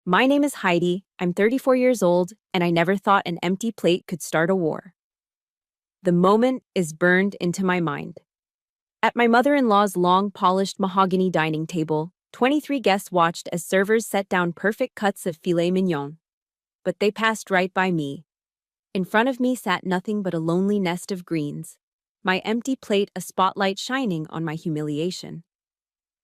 My name is Heidi, I'm 34 years old, and I never thought an empty plate could start a war. The moment is burned into my mind. At my mother-in-law's long, polished mahogany dining table, 23 guests watched as servers set down perfect cuts of filet mignon. But they passed right by me. In front of me sat nothing but a lonely nest of greens, my empty plate a spotlight shining on my humiliation.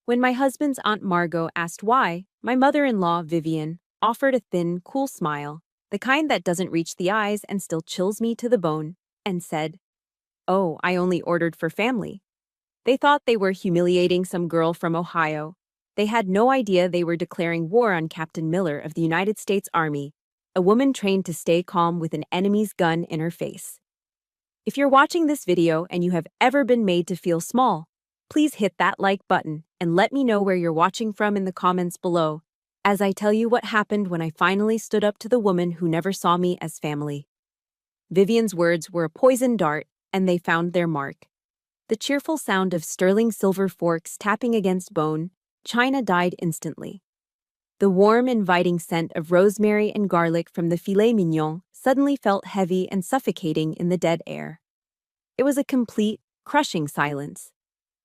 When my husband's Aunt Margot asked why, my mother-in-law, Vivian, offered a thin, cool smile, the kind that doesn't reach the eyes and still chills me to the bone, and said, "Oh, I only ordered for family." They thought they were humiliating some girl from Ohio. They had no idea they were declaring war on Captain Miller of the United States Army, a woman trained to stay calm with an enemy's gun in her face. If you're watching this video and you have ever been made to feel small, please hit that like button and let me know where you're watching from in the comments below, as I tell you what happened when I finally stood up to the woman who never saw me as family. Vivian's words were a poisoned dart, and they found their mark. The cheerful sound of sterling silver forks tapping against bone, china died instantly. The warm, inviting scent of rosemary and garlic from the filet mignon suddenly felt heavy and suffocating in the dead air. It was a complete, crushing silence.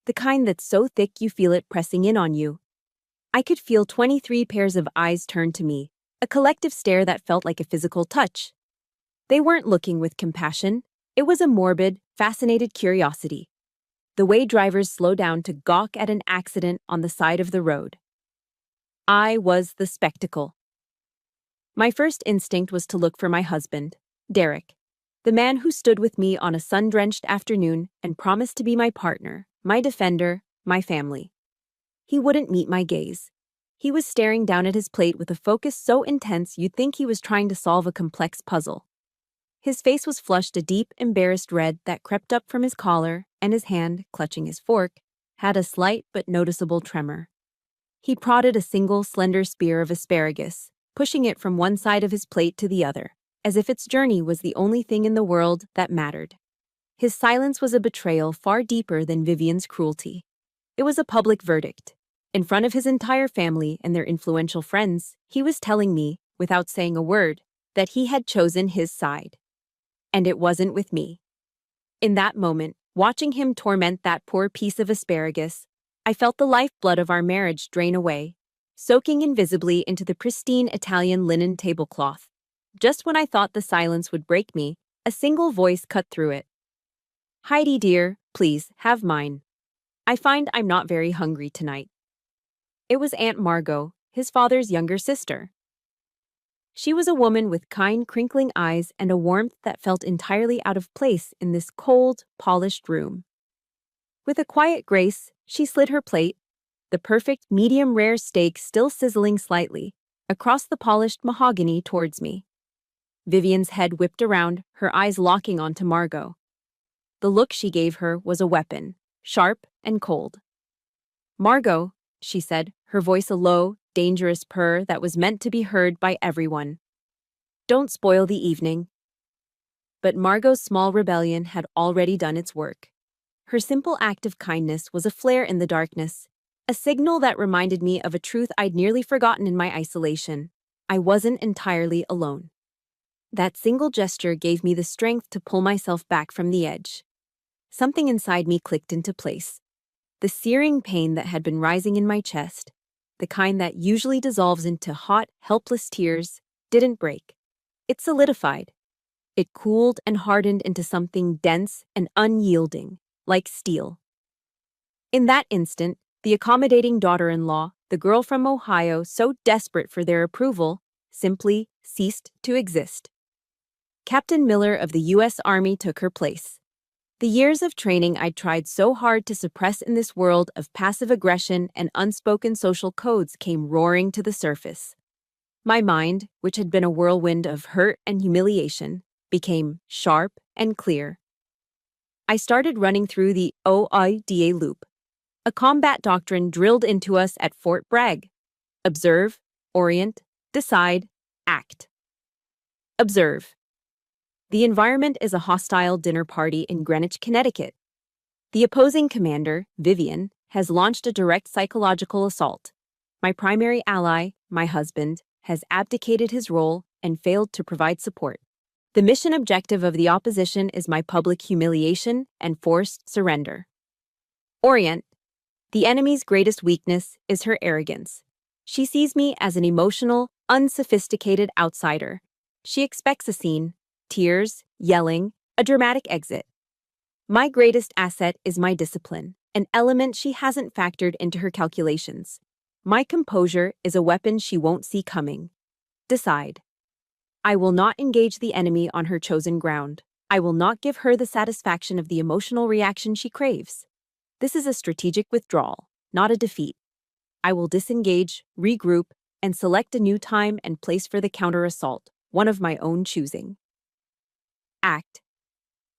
The kind that's so thick you feel it pressing in on you. I could feel 23 pairs of eyes turn to me, a collective stare that felt like a physical touch. They weren't looking with compassion. It was a morbid, fascinated curiosity. The way drivers slow down to gawk at an accident on the side of the road. I was the spectacle. My first instinct was to look for my husband, Derek, the man who stood with me on a sun-drenched afternoon and promised to be my partner, my defender, my family. He wouldn't meet my gaze. He was staring down at his plate with a focus so intense you'd think he was trying to solve a complex puzzle. His face was flushed a deep, embarrassed red that crept up from his collar, and his hand, clutching his fork, had a slight but noticeable tremor. He prodded a single, slender spear of asparagus, pushing it from one side of his plate to the other, as if its journey was the only thing in the world that mattered. His silence was a betrayal far deeper than Vivian's cruelty. It was a public verdict. In front of his entire family and their influential friends, he was telling me, without saying a word, that he had chosen his side. And it wasn't with me. In that moment, watching him torment that poor piece of asparagus, I felt the lifeblood of our marriage drain away, soaking invisibly into the pristine Italian linen tablecloth. Just when I thought the silence would break me, a single voice cut through it. "Heidi dear, please, have mine. I find I'm not very hungry tonight." It was Aunt Margot, his father's younger sister. She was a woman with kind, crinkling eyes and a warmth that felt entirely out of place in this cold, polished room. With a quiet grace, she slid her plate, the perfect medium-rare steak still sizzling slightly, across the polished mahogany towards me. Vivian's head whipped around, her eyes locking onto Margot. The look she gave her was a weapon, sharp and cold. "Margot," she said, her voice a low, dangerous purr that was meant to be heard by everyone. "Don't spoil the evening." But Margot's small rebellion had already done its work. Her simple act of kindness was a flare in the darkness, a signal that reminded me of a truth I'd nearly forgotten in my isolation. I wasn't entirely alone. That single gesture gave me the strength to pull myself back from the edge. Something inside me clicked into place. The searing pain that had been rising in my chest, the kind that usually dissolves into hot, helpless tears, didn't break. It solidified. It cooled and hardened into something dense and unyielding, like steel. In that instant, the accommodating daughter-in-law, the girl from Ohio so desperate for their approval, simply ceased to exist. Captain Miller of the U.S. Army took her place. The years of training I'd tried so hard to suppress in this world of passive aggression and unspoken social codes came roaring to the surface. My mind, which had been a whirlwind of hurt and humiliation, became sharp and clear. I started running through the OIDA loop, a combat doctrine drilled into us at Fort Bragg. Observe, orient, decide, act. Observe. The environment is a hostile dinner party in Greenwich, Connecticut. The opposing commander, Vivian, has launched a direct psychological assault. My primary ally, my husband, has abdicated his role and failed to provide support. The mission objective of the opposition is my public humiliation and forced surrender. Orient. The enemy's greatest weakness is her arrogance. She sees me as an emotional, unsophisticated outsider. She expects a scene, tears, yelling, a dramatic exit. My greatest asset is my discipline, an element she hasn't factored into her calculations. My composure is a weapon she won't see coming. Decide. I will not engage the enemy on her chosen ground. I will not give her the satisfaction of the emotional reaction she craves. This is a strategic withdrawal, not a defeat. I will disengage, regroup, and select a new time and place for the counter-assault, one of my own choosing. Act.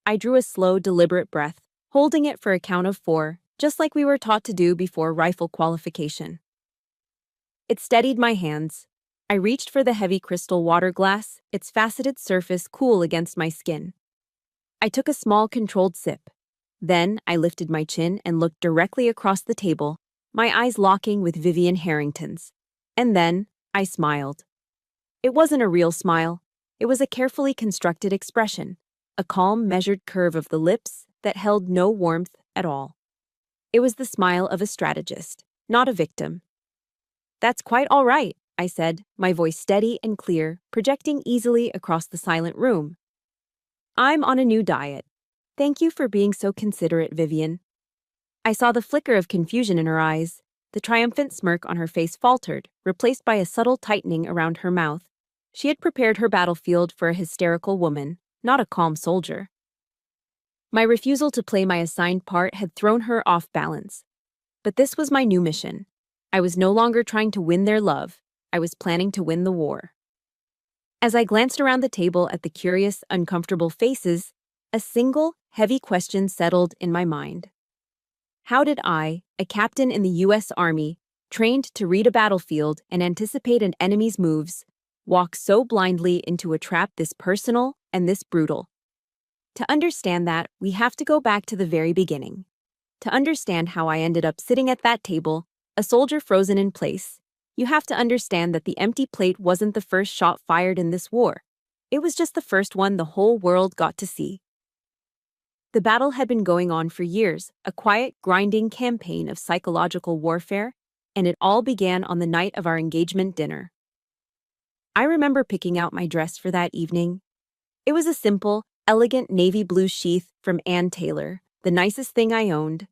I drew a slow, deliberate breath, holding it for a count of 4, just like we were taught to do before rifle qualification. It steadied my hands. I reached for the heavy crystal water glass, its faceted surface cool against my skin. I took a small, controlled sip. Then I lifted my chin and looked directly across the table, my eyes locking with Vivian Harrington's. And then I smiled. It wasn't a real smile. It was a carefully constructed expression, a calm, measured curve of the lips that held no warmth at all. It was the smile of a strategist, not a victim. "That's quite all right," I said, my voice steady and clear, projecting easily across the silent room. "I'm on a new diet. Thank you for being so considerate, Vivian." I saw the flicker of confusion in her eyes. The triumphant smirk on her face faltered, replaced by a subtle tightening around her mouth. She had prepared her battlefield for a hysterical woman, not a calm soldier. My refusal to play my assigned part had thrown her off balance. But this was my new mission. I was no longer trying to win their love. I was planning to win the war. As I glanced around the table at the curious, uncomfortable faces, a single, heavy question settled in my mind. How did I, a captain in the U.S. Army, trained to read a battlefield and anticipate an enemy's moves, walk so blindly into a trap this personal and this brutal? To understand that, we have to go back to the very beginning. To understand how I ended up sitting at that table, a soldier frozen in place, you have to understand that the empty plate wasn't the first shot fired in this war. It was just the first one the whole world got to see. The battle had been going on for years, a quiet, grinding campaign of psychological warfare, and it all began on the night of our engagement dinner. I remember picking out my dress for that evening. It was a simple, elegant navy blue sheath from Ann Taylor, the nicest thing I owned.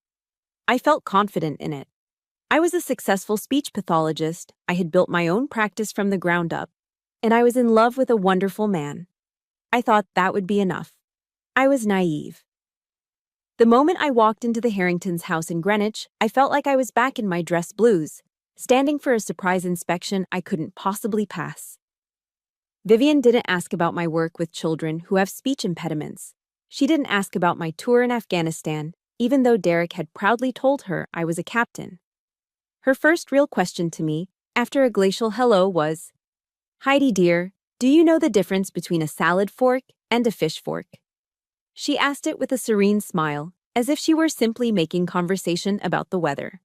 I felt confident in it. I was a successful speech pathologist, I had built my own practice from the ground up, and I was in love with a wonderful man. I thought that would be enough. I was naive. The moment I walked into the Harringtons' house in Greenwich, I felt like I was back in my dress blues, standing for a surprise inspection I couldn't possibly pass. Vivian didn't ask about my work with children who have speech impediments. She didn't ask about my tour in Afghanistan, even though Derek had proudly told her I was a captain. Her first real question to me, after a glacial hello, was, "Heidi dear, do you know the difference between a salad fork and a fish fork?" She asked it with a serene smile, as if she were simply making conversation about the weather.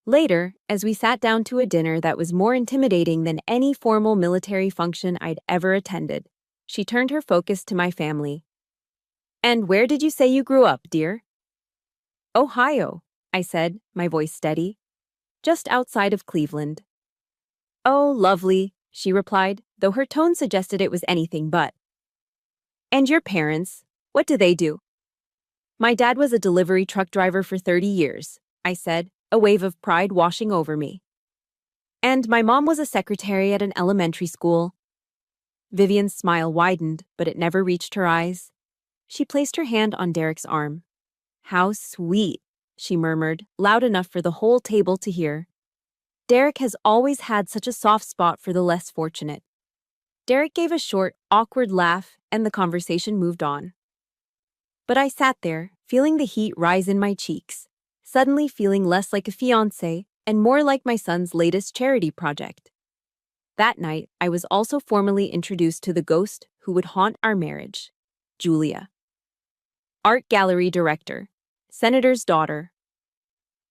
Later, as we sat down to a dinner that was more intimidating than any formal military function I'd ever attended, she turned her focus to my family. "And where did you say you grew up, dear?" "Ohio," I said, my voice steady. "Just outside of Cleveland." "Oh, lovely," she replied, though her tone suggested it was anything but. "And your parents, what do they do?" "My dad was a delivery truck driver for 30 years, I said, a wave of pride washing over me. "And my mom was a secretary at an elementary school." Vivian's smile widened, but it never reached her eyes. She placed her hand on Derek's arm. "How sweet," she murmured, loud enough for the whole table to hear. Derek has always had such a soft spot for the less fortunate. Derek gave a short, awkward laugh, and the conversation moved on. But I sat there, feeling the heat rise in my cheeks, suddenly feeling less like a fiancé and more like my son's latest charity project. That night, I was also formally introduced to the ghost who would haunt our marriage, Julia. Art gallery director, senator's daughter.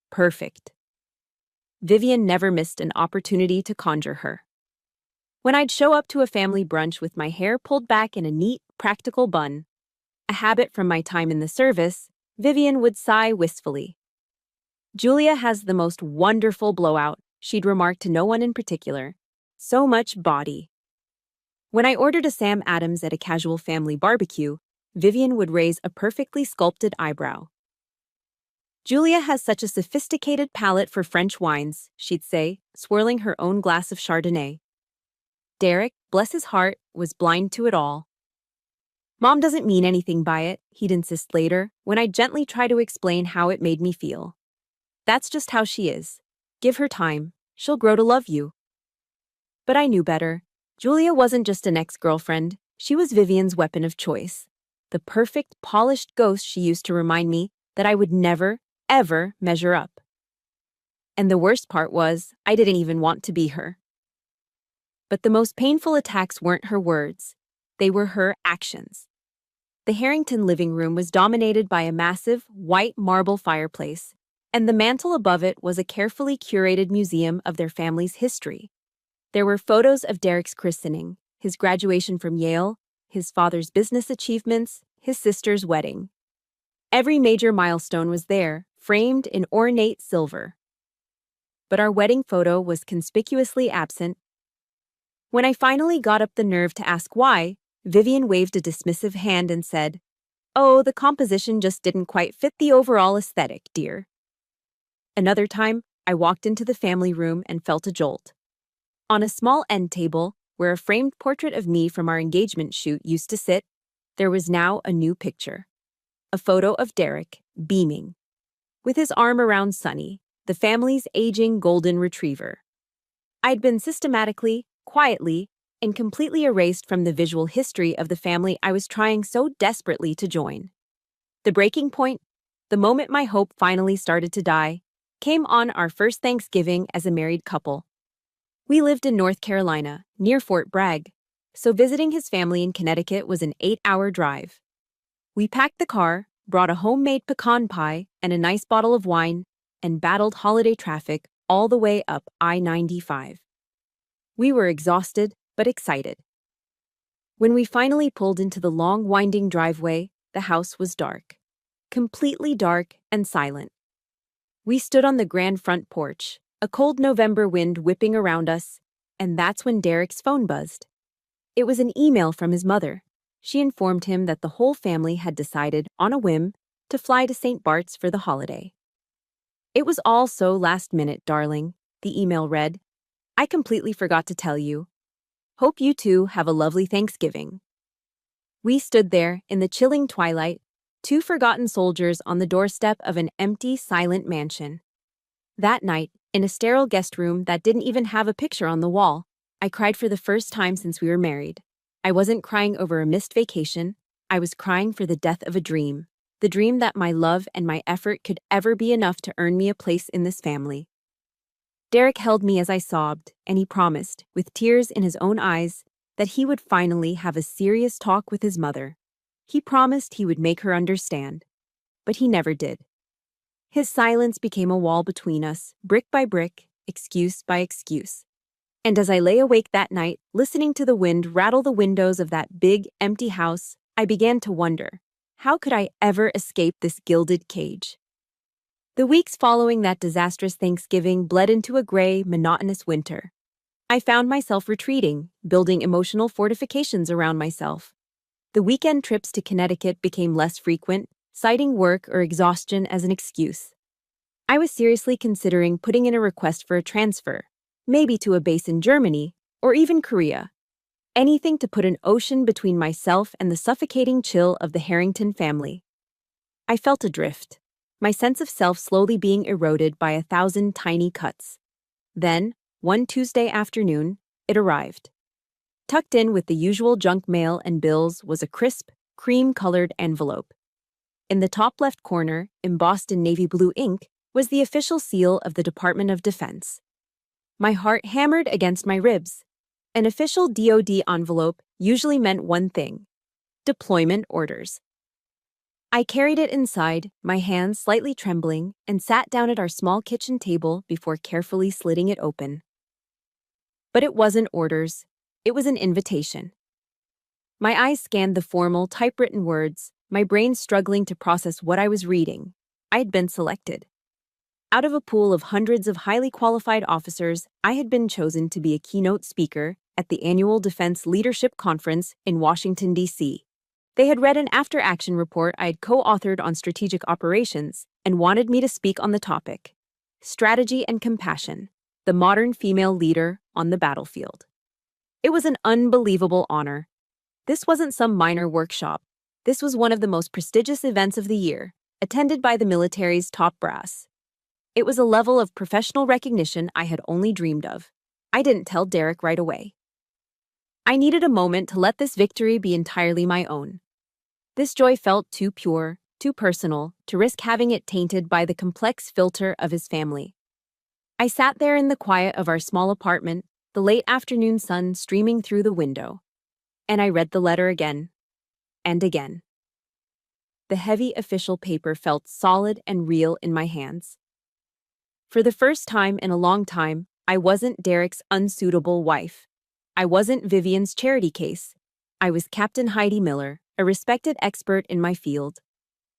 Perfect. Vivian never missed an opportunity to conjure her. When I'd show up to a family brunch with my hair pulled back in a neat, practical bun, a habit from my time in the service, Vivian would sigh wistfully. Julia has the most wonderful blowout, she'd remark to no one in particular. So much body. When I ordered a Sam Adams at a casual family barbecue, Vivian would raise a perfectly sculpted eyebrow. Julia has such a sophisticated palate for French wines, she'd say, swirling her own glass of Chardonnay. Derek, bless his heart, was blind to it all. Mom doesn't mean anything by it, he'd insist later, when I gently try to explain how it made me feel. That's just how she is. Give her time, she'll grow to love you. But I knew better. Julia wasn't just an ex-girlfriend, she was Vivian's weapon of choice. The perfect, polished ghost she used to remind me that I would never, ever measure up. And the worst part was, I didn't even want to be her. But the most painful attacks weren't her words. They were her actions. The Harrington living room was dominated by a massive, white marble fireplace, and the mantel above it was a carefully curated museum of their family's history. There were photos of Derek's christening, his graduation from Yale, his father's business achievements, his sister's wedding. Every major milestone was there, framed in ornate silver. But our wedding photo was conspicuously absent. When I finally got up the nerve to ask why, Vivian waved a dismissive hand and said, "Oh, the composition just didn't quite fit the overall aesthetic, dear." Another time, I walked into the family room and felt a jolt. On a small end table, where a framed portrait of me from our engagement shoot used to sit, there was now a new picture. A photo of Derek, beaming, with his arm around Sunny, the family's aging golden retriever. I'd been systematically, quietly, and completely erased from the visual history of the family I was trying so desperately to join. The breaking point, the moment my hope finally started to die, came on our first Thanksgiving as a married couple. We lived in North Carolina, near Fort Bragg, so visiting his family in Connecticut was an 8-hour drive. We packed the car, brought a homemade pecan pie and a nice bottle of wine, and battled holiday traffic all the way up I-95. We were exhausted, but excited. When we finally pulled into the long, winding driveway, the house was dark. Completely dark and silent. We stood on the grand front porch, a cold November wind whipping around us, and that's when Derek's phone buzzed. It was an email from his mother. She informed him that the whole family had decided, on a whim, to fly to St. Bart's for the holiday. "It was all so last minute, darling," the email read. "I completely forgot to tell you. Hope you two have a lovely Thanksgiving." We stood there, in the chilling twilight, two forgotten soldiers on the doorstep of an empty, silent mansion. That night, in a sterile guest room that didn't even have a picture on the wall, I cried for the first time since we were married. I wasn't crying over a missed vacation. I was crying for the death of a dream. The dream that my love and my effort could ever be enough to earn me a place in this family. Derek held me as I sobbed, and he promised, with tears in his own eyes, that he would finally have a serious talk with his mother. He promised he would make her understand. But he never did. His silence became a wall between us, brick by brick, excuse by excuse. And as I lay awake that night, listening to the wind rattle the windows of that big, empty house, I began to wonder, how could I ever escape this gilded cage? The weeks following that disastrous Thanksgiving bled into a gray, monotonous winter. I found myself retreating, building emotional fortifications around myself. The weekend trips to Connecticut became less frequent, citing work or exhaustion as an excuse. I was seriously considering putting in a request for a transfer, maybe to a base in Germany, or even Korea. Anything to put an ocean between myself and the suffocating chill of the Harrington family. I felt adrift, my sense of self slowly being eroded by 1,000 tiny cuts. Then, one Tuesday afternoon, it arrived. Tucked in with the usual junk mail and bills was a crisp, cream-colored envelope. In the top left corner, embossed in navy blue ink, was the official seal of the Department of Defense. My heart hammered against my ribs. An official DoD envelope usually meant one thing: deployment orders. I carried it inside, my hands slightly trembling, and sat down at our small kitchen table before carefully slitting it open. But it wasn't orders. It was an invitation. My eyes scanned the formal, typewritten words, my brain struggling to process what I was reading. I had been selected. Out of a pool of hundreds of highly qualified officers, I had been chosen to be a keynote speaker at the annual Defense Leadership Conference in Washington, D.C. They had read an after-action report I had co-authored on strategic operations and wanted me to speak on the topic: Strategy and Compassion, the Modern Female Leader on the Battlefield. It was an unbelievable honor. This wasn't some minor workshop. This was one of the most prestigious events of the year, attended by the military's top brass. It was a level of professional recognition I had only dreamed of. I didn't tell Derek right away. I needed a moment to let this victory be entirely my own. This joy felt too pure, too personal, to risk having it tainted by the complex filter of his family. I sat there in the quiet of our small apartment, the late afternoon sun streaming through the window, and I read the letter again and again. The heavy official paper felt solid and real in my hands. For the first time in a long time, I wasn't Derek's unsuitable wife. I wasn't Vivian's charity case. I was Captain Heidi Miller, a respected expert in my field.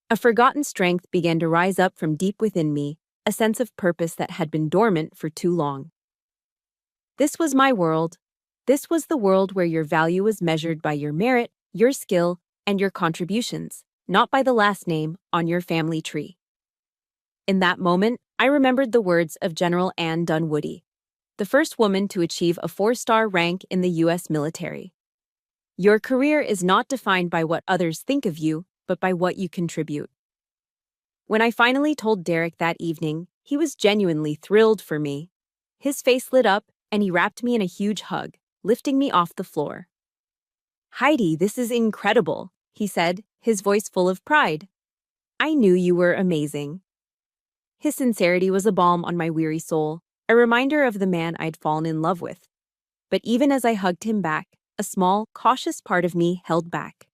A forgotten strength began to rise up from deep within me, a sense of purpose that had been dormant for too long. This was my world. This was the world where your value was measured by your merit, your skill, and your contributions, not by the last name on your family tree. In that moment, I remembered the words of General Ann Dunwoody, the first woman to achieve a 4-star rank in the U.S. military. Your career is not defined by what others think of you, but by what you contribute. When I finally told Derek that evening, he was genuinely thrilled for me. His face lit up, and he wrapped me in a huge hug, lifting me off the floor. "Heidi, this is incredible," he said, his voice full of pride. "I knew you were amazing." His sincerity was a balm on my weary soul, a reminder of the man I'd fallen in love with. But even as I hugged him back, a small, cautious part of me held back.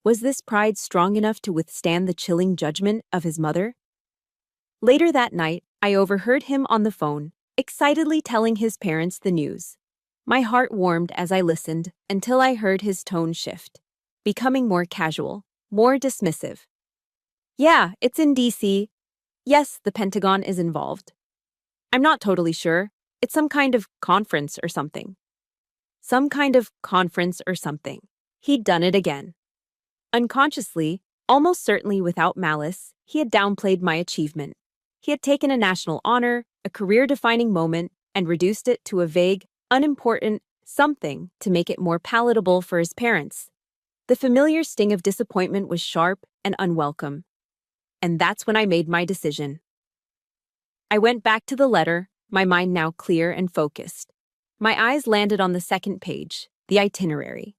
Was this pride strong enough to withstand the chilling judgment of his mother? Later that night, I overheard him on the phone, excitedly telling his parents the news. My heart warmed as I listened until I heard his tone shift, becoming more casual, more dismissive. "Yeah, it's in D.C. Yes, the Pentagon is involved. I'm not totally sure. It's some kind of conference or something." Some kind of conference or something. He'd done it again. Unconsciously, almost certainly without malice, he had downplayed my achievement. He had taken a national honor, a career-defining moment, and reduced it to a vague, unimportant something to make it more palatable for his parents. The familiar sting of disappointment was sharp and unwelcome. And that's when I made my decision. I went back to the letter, my mind now clear and focused. My eyes landed on the second page, the itinerary.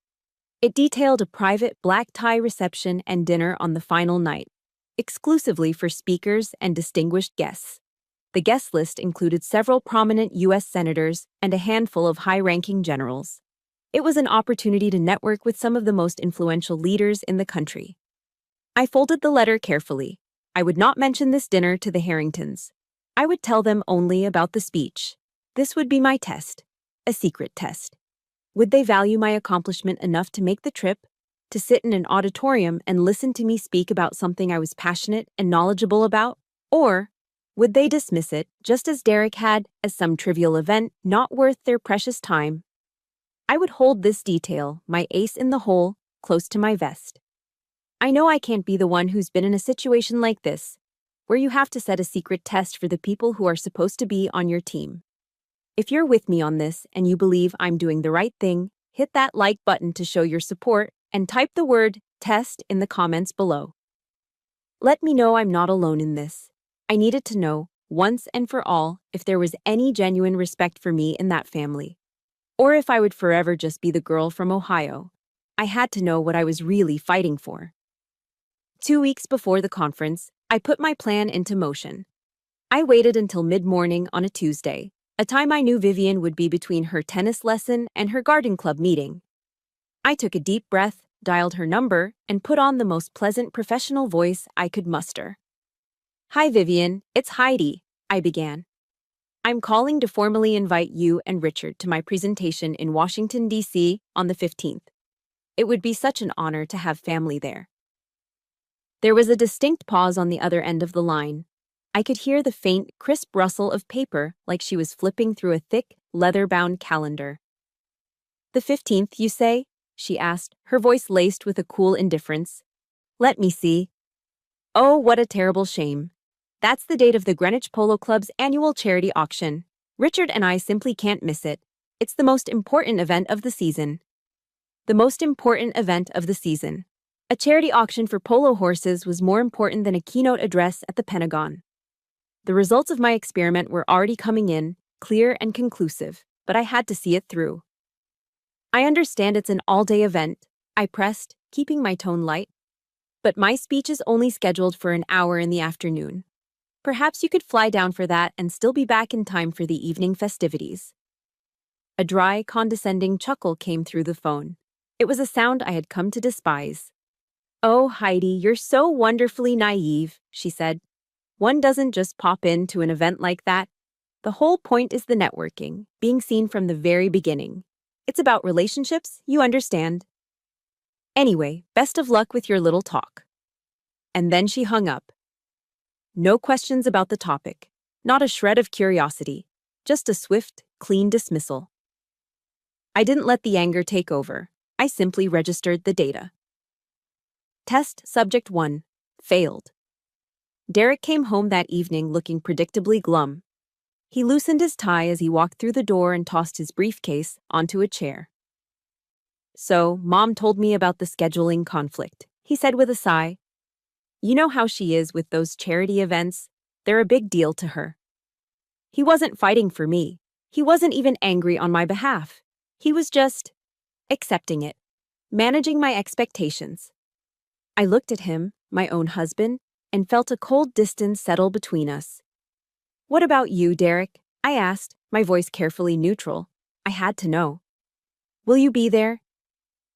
It detailed a private black tie reception and dinner on the final night, exclusively for speakers and distinguished guests. The guest list included several prominent U.S. senators and a handful of high-ranking generals. It was an opportunity to network with some of the most influential leaders in the country. I folded the letter carefully. I would not mention this dinner to the Harringtons. I would tell them only about the speech. This would be my test, a secret test. Would they value my accomplishment enough to make the trip, to sit in an auditorium and listen to me speak about something I was passionate and knowledgeable about? Or would they dismiss it, just as Derek had, as some trivial event not worth their precious time? I would hold this detail, my ace in the hole, close to my vest. I know I can't be the one who's been in a situation like this, where you have to set a secret test for the people who are supposed to be on your team. If you're with me on this and you believe I'm doing the right thing, hit that like button to show your support and type the word "test" in the comments below. Let me know I'm not alone in this. I needed to know, once and for all, if there was any genuine respect for me in that family, or if I would forever just be the girl from Ohio. I had to know what I was really fighting for. 2 weeks before the conference, I put my plan into motion. I waited until mid-morning on a Tuesday, a time I knew Vivian would be between her tennis lesson and her garden club meeting. I took a deep breath, dialed her number, and put on the most pleasant professional voice I could muster. "Hi, Vivian, it's Heidi," I began. I'm calling to formally invite you and Richard to my presentation in Washington, D.C. on the 15th. It would be such an honor to have family there. There was a distinct pause on the other end of the line. I could hear the faint, crisp rustle of paper like she was flipping through a thick, leather-bound calendar. The 15th, you say? She asked, her voice laced with a cool indifference. Let me see. Oh, what a terrible shame. That's the date of the Greenwich Polo Club's annual charity auction. Richard and I simply can't miss it. It's the most important event of the season. The most important event of the season. A charity auction for polo horses was more important than a keynote address at the Pentagon. The results of my experiment were already coming in, clear and conclusive, but I had to see it through. I understand it's an all-day event, I pressed, keeping my tone light. But my speech is only scheduled for an hour in the afternoon. Perhaps you could fly down for that and still be back in time for the evening festivities. A dry, condescending chuckle came through the phone. It was a sound I had come to despise. Oh, Heidi, you're so wonderfully naive, she said. One doesn't just pop into an event like that. The whole point is the networking, being seen from the very beginning. It's about relationships, you understand. Anyway, best of luck with your little talk. And then she hung up. No questions about the topic, not a shred of curiosity, just a swift, clean dismissal. I didn't let the anger take over. I simply registered the data. Test Subject 1. Failed. Derek came home that evening looking predictably glum. He loosened his tie as he walked through the door and tossed his briefcase onto a chair. So, Mom told me about the scheduling conflict, he said with a sigh. You know how she is with those charity events. They're a big deal to her. He wasn't fighting for me. He wasn't even angry on my behalf. He was just accepting it, managing my expectations. I looked at him, my own husband, and felt a cold distance settle between us. What about you, Derek? I asked, my voice carefully neutral. I had to know. Will you be there?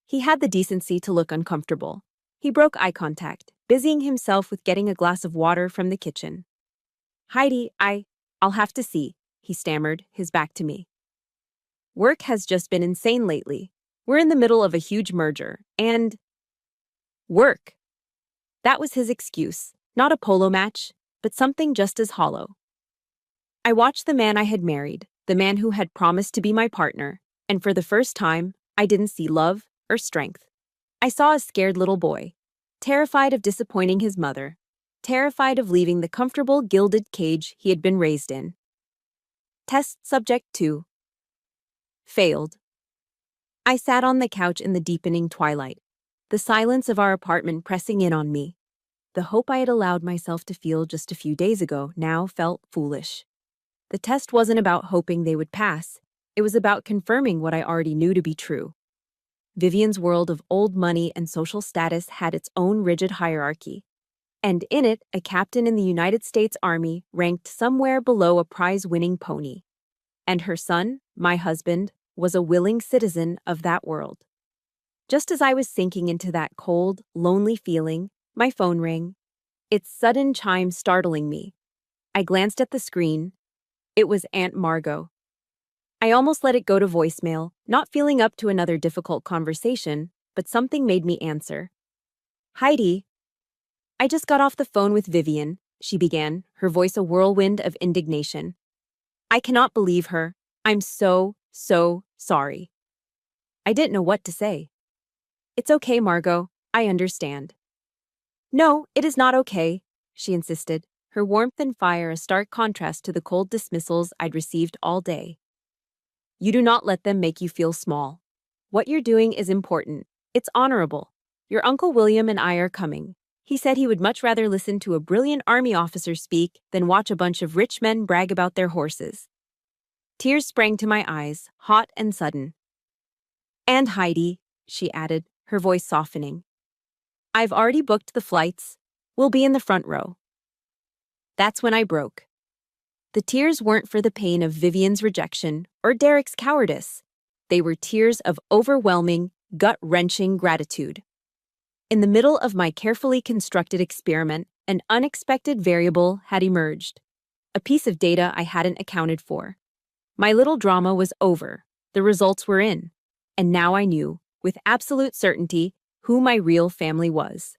He had the decency to look uncomfortable. He broke eye contact, busying himself with getting a glass of water from the kitchen. Heidi, I'll have to see, he stammered, his back to me. Work has just been insane lately. We're in the middle of a huge merger, and... Work. That was his excuse, not a polo match, but something just as hollow. I watched the man I had married, the man who had promised to be my partner, and for the first time, I didn't see love or strength. I saw a scared little boy, terrified of disappointing his mother, terrified of leaving the comfortable gilded cage he had been raised in. Test Subject 2. Failed. I sat on the couch in the deepening twilight, the silence of our apartment pressing in on me. The hope I had allowed myself to feel just a few days ago now felt foolish. The test wasn't about hoping they would pass. It was about confirming what I already knew to be true. Vivian's world of old money and social status had its own rigid hierarchy. And in it, a captain in the United States Army ranked somewhere below a prize-winning pony. And her son, my husband, was a willing citizen of that world. Just as I was sinking into that cold, lonely feeling, my phone rang, its sudden chime startling me. I glanced at the screen. It was Aunt Margot. I almost let it go to voicemail, not feeling up to another difficult conversation, but something made me answer. Heidi. I just got off the phone with Vivian, she began, her voice a whirlwind of indignation. I cannot believe her. I'm so sorry. I didn't know what to say. It's okay, Margot. I understand. No, it is not okay, she insisted, her warmth and fire a stark contrast to the cold dismissals I'd received all day. You do not let them make you feel small. What you're doing is important. It's honorable. Your Uncle William and I are coming. He said he would much rather listen to a brilliant army officer speak than watch a bunch of rich men brag about their horses. Tears sprang to my eyes, hot and sudden. And Heidi, she added, her voice softening. I've already booked the flights. We'll be in the front row. That's when I broke. The tears weren't for the pain of Vivian's rejection or Derek's cowardice. They were tears of overwhelming, gut-wrenching gratitude. In the middle of my carefully constructed experiment, an unexpected variable had emerged. a piece of data I hadn't accounted for. My little drama was over. The results were in. And now I knew, with absolute certainty, who my real family was.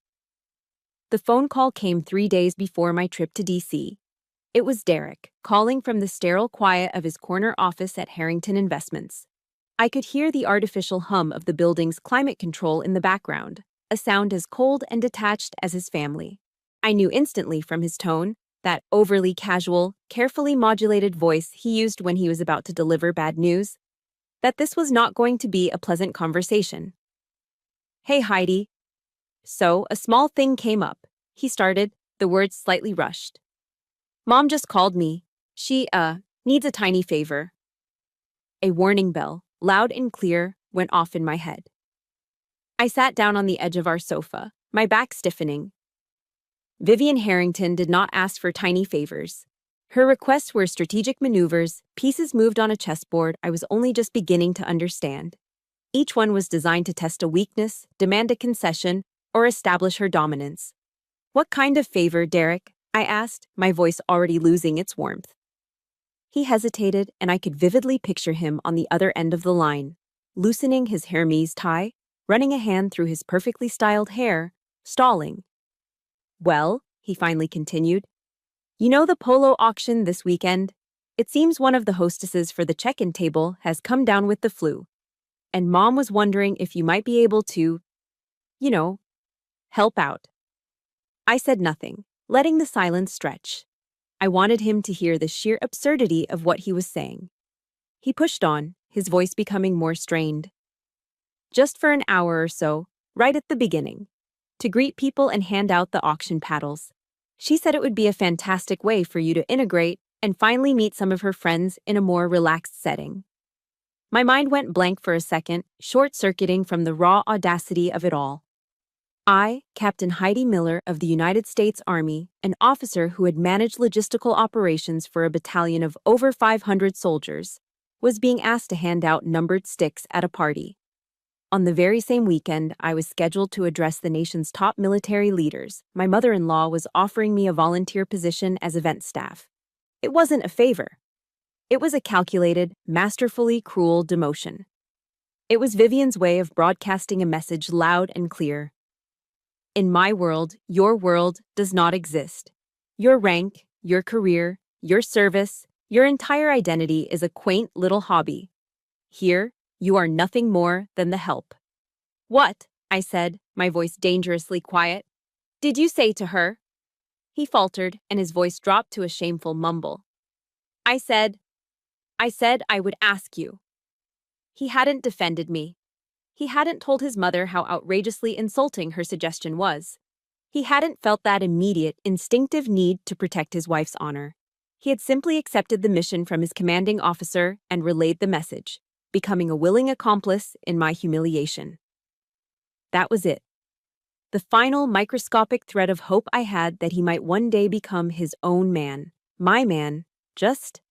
The phone call came 3 days before my trip to DC. It was Derek, calling from the sterile quiet of his corner office at Harrington Investments. I could hear the artificial hum of the building's climate control in the background, a sound as cold and detached as his family. I knew instantly from his tone, that overly casual, carefully modulated voice he used when he was about to deliver bad news, that this was not going to be a pleasant conversation. "Hey, Heidi." "So, a small thing came up," he started, the words slightly rushed. "Mom just called me. She, needs a tiny favor." A warning bell, loud and clear, went off in my head. I sat down on the edge of our sofa, my back stiffening. Vivian Harrington did not ask for tiny favors. Her requests were strategic maneuvers, pieces moved on a chessboard I was only just beginning to understand. Each one was designed to test a weakness, demand a concession, or establish her dominance. "What kind of favor, Derek?" I asked, my voice already losing its warmth. He hesitated, and I could vividly picture him on the other end of the line, loosening his Hermes tie, running a hand through his perfectly styled hair, stalling. "Well," he finally continued, "you know the polo auction this weekend? It seems one of the hostesses for the check-in table has come down with the flu, and Mom was wondering if you might be able to, you know, help out." I said nothing, letting the silence stretch. I wanted him to hear the sheer absurdity of what he was saying. He pushed on, his voice becoming more strained. "Just for an hour or so, right at the beginning, to greet people and hand out the auction paddles. She said it would be a fantastic way for you to integrate and finally meet some of her friends in a more relaxed setting." My mind went blank for a second, short-circuiting from the raw audacity of it all. I, Captain Heidi Miller of the United States Army, an officer who had managed logistical operations for a battalion of over 500 soldiers, was being asked to hand out numbered sticks at a party. On the very same weekend I was scheduled to address the nation's top military leaders, my mother-in-law was offering me a volunteer position as event staff. It wasn't a favor. It was a calculated, masterfully cruel demotion. It was Vivian's way of broadcasting a message loud and clear. In my world, your world does not exist. Your rank, your career, your service, your entire identity is a quaint little hobby. Here, you are nothing more than the help. "What?" I said, my voice dangerously quiet. "Did you say to her?" He faltered, and his voice dropped to a shameful mumble. I said I would ask you." He hadn't defended me. He hadn't told his mother how outrageously insulting her suggestion was. He hadn't felt that immediate, instinctive need to protect his wife's honor. He had simply accepted the mission from his commanding officer and relayed the message, becoming a willing accomplice in my humiliation. That was it. The final microscopic thread of hope I had that he might one day become his own man, my man, just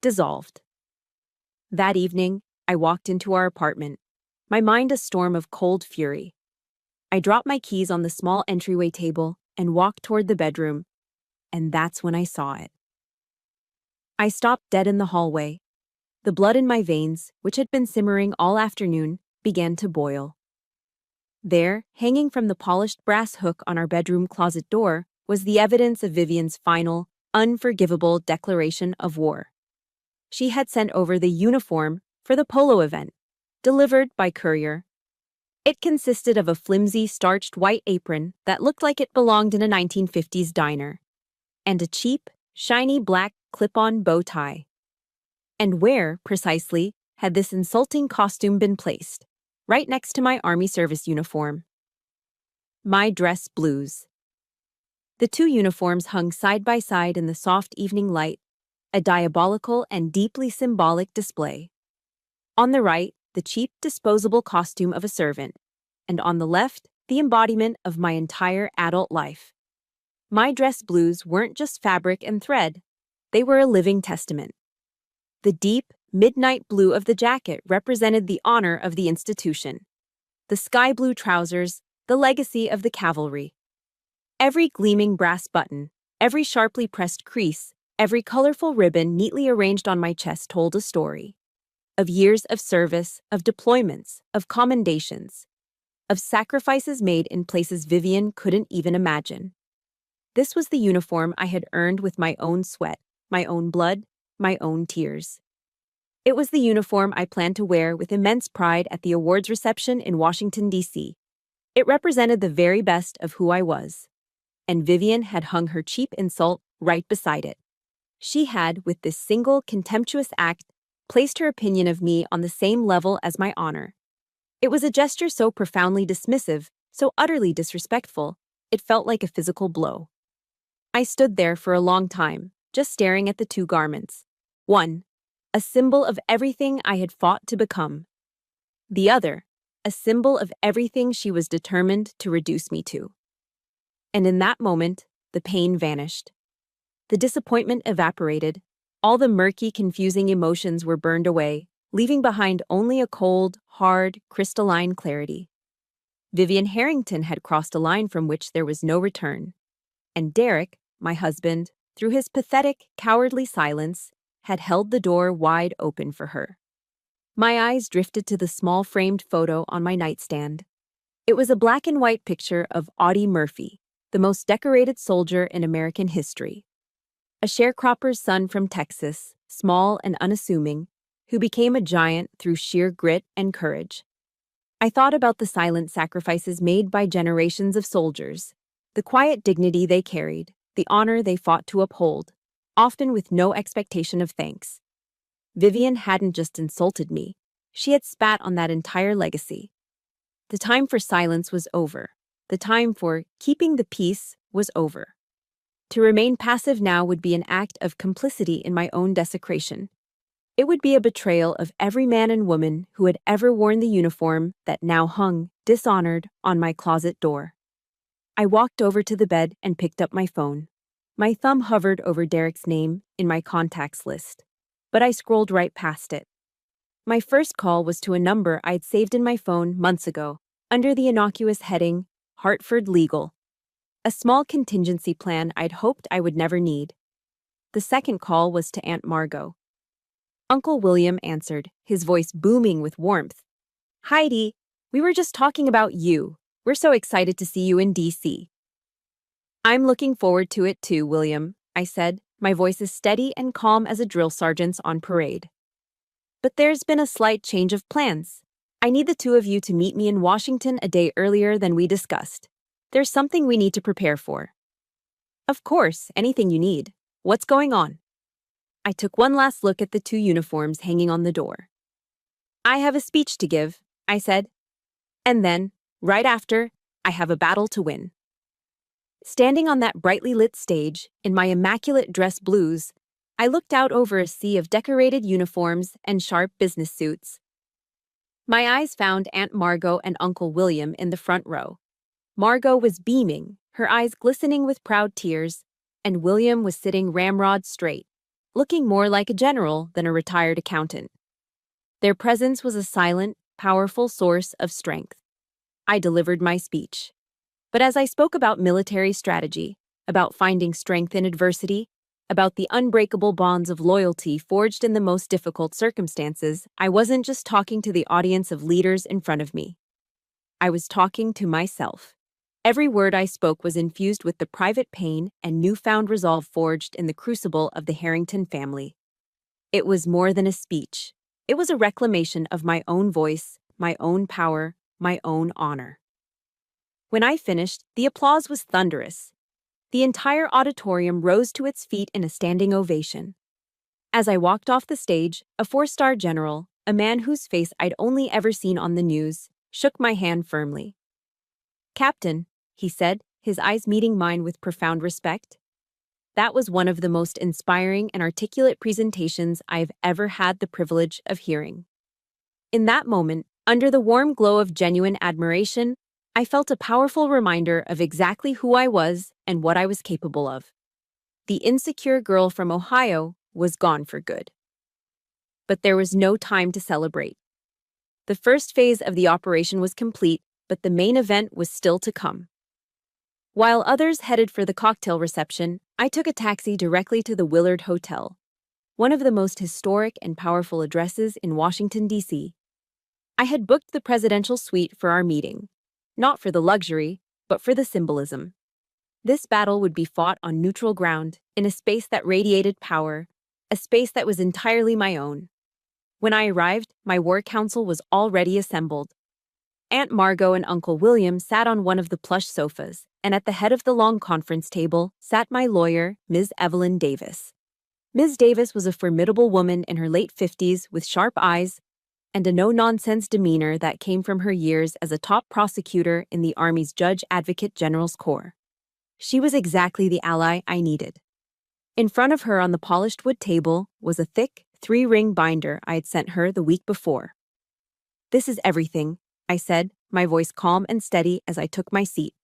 dissolved. That evening, I walked into our apartment, my mind a storm of cold fury. I dropped my keys on the small entryway table and walked toward the bedroom, and that's when I saw it. I stopped dead in the hallway. The blood in my veins, which had been simmering all afternoon, began to boil. There, hanging from the polished brass hook on our bedroom closet door, was the evidence of Vivian's final, unforgivable declaration of war. She had sent over the uniform for the polo event, delivered by courier. It consisted of a flimsy, starched white apron that looked like it belonged in a 1950s diner, and a cheap, shiny black clip-on bow tie. And where, precisely, had this insulting costume been placed? Right next to my Army service uniform. My dress blues. The two uniforms hung side by side in the soft evening light, a diabolical and deeply symbolic display. On the right, the cheap, disposable costume of a servant, and on the left, the embodiment of my entire adult life. My dress blues weren't just fabric and thread, they were a living testament. The deep, midnight blue of the jacket represented the honor of the institution. The sky blue trousers, the legacy of the cavalry. Every gleaming brass button, every sharply pressed crease, Every colorful ribbon neatly arranged on my chest told a story of years of service, of deployments, of commendations, of sacrifices made in places Vivian couldn't even imagine. This was the uniform I had earned with my own sweat, my own blood, my own tears. It was the uniform I planned to wear with immense pride at the awards reception in Washington, D.C. It represented the very best of who I was. And Vivian had hung her cheap insult right beside it. She had, with this single contemptuous act, placed her opinion of me on the same level as my honor. It was a gesture so profoundly dismissive, so utterly disrespectful, it felt like a physical blow. I stood there for a long time, just staring at the two garments. One, a symbol of everything I had fought to become. The other, a symbol of everything she was determined to reduce me to. And in that moment, the pain vanished. The disappointment evaporated. All the murky, confusing emotions were burned away, leaving behind only a cold, hard, crystalline clarity. Vivian Harrington had crossed a line from which there was no return. And Derek, my husband, through his pathetic, cowardly silence, had held the door wide open for her. My eyes drifted to the small framed photo on my nightstand. It was a black and white picture of Audie Murphy, the most decorated soldier in American history. A sharecropper's son from Texas, small and unassuming, who became a giant through sheer grit and courage. I thought about the silent sacrifices made by generations of soldiers, the quiet dignity they carried, the honor they fought to uphold, often with no expectation of thanks. Vivian hadn't just insulted me, she had spat on that entire legacy. The time for silence was over. The time for keeping the peace was over. To remain passive now would be an act of complicity in my own desecration. It would be a betrayal of every man and woman who had ever worn the uniform that now hung, dishonored, on my closet door. I walked over to the bed and picked up my phone. My thumb hovered over Derek's name in my contacts list, but I scrolled right past it. My first call was to a number I'd saved in my phone months ago, under the innocuous heading, Hartford Legal. A small contingency plan I'd hoped I would never need. The second call was to Aunt Margot. Uncle William answered, his voice booming with warmth. "Heidi, we were just talking about you. We're so excited to see you in D.C. "I'm looking forward to it too, William," I said, my voice as steady and calm as a drill sergeant's on parade. "But there's been a slight change of plans. I need the two of you to meet me in Washington a day earlier than we discussed. There's something we need to prepare for." "Of course, anything you need. What's going on?" I took one last look at the two uniforms hanging on the door. "I have a speech to give," I said. "And then, right after, I have a battle to win." Standing on that brightly lit stage, in my immaculate dress blues, I looked out over a sea of decorated uniforms and sharp business suits. My eyes found Aunt Margot and Uncle William in the front row. Margot was beaming, her eyes glistening with proud tears, and William was sitting ramrod straight, looking more like a general than a retired accountant. Their presence was a silent, powerful source of strength. I delivered my speech. But as I spoke about military strategy, about finding strength in adversity, about the unbreakable bonds of loyalty forged in the most difficult circumstances, I wasn't just talking to the audience of leaders in front of me. I was talking to myself. Every word I spoke was infused with the private pain and newfound resolve forged in the crucible of the Harrington family. It was more than a speech. It was a reclamation of my own voice, my own power, my own honor. When I finished, the applause was thunderous. The entire auditorium rose to its feet in a standing ovation. As I walked off the stage, a four-star general, a man whose face I'd only ever seen on the news, shook my hand firmly. "Captain," he said, his eyes meeting mine with profound respect. That was one of the most inspiring and articulate presentations I've ever had the privilege of hearing. In that moment, under the warm glow of genuine admiration, I felt a powerful reminder of exactly who I was and what I was capable of. The insecure girl from Ohio was gone for good. But there was no time to celebrate. The first phase of the operation was complete, but the main event was still to come. While others headed for the cocktail reception, I took a taxi directly to the Willard Hotel, one of the most historic and powerful addresses in Washington, D.C. I had booked the presidential suite for our meeting, not for the luxury, but for the symbolism. This battle would be fought on neutral ground, in a space that radiated power, a space that was entirely my own. When I arrived, my war council was already assembled. Aunt Margot and Uncle William sat on one of the plush sofas, and at the head of the long conference table sat my lawyer, Ms. Evelyn Davis. Ms. Davis was a formidable woman in her late 50s with sharp eyes and a no-nonsense demeanor that came from her years as a top prosecutor in the Army's Judge Advocate General's Corps. She was exactly the ally I needed. In front of her on the polished wood table was a thick, 3-ring binder I had sent her the week before. "This is everything," I said, my voice calm and steady as I took my seat.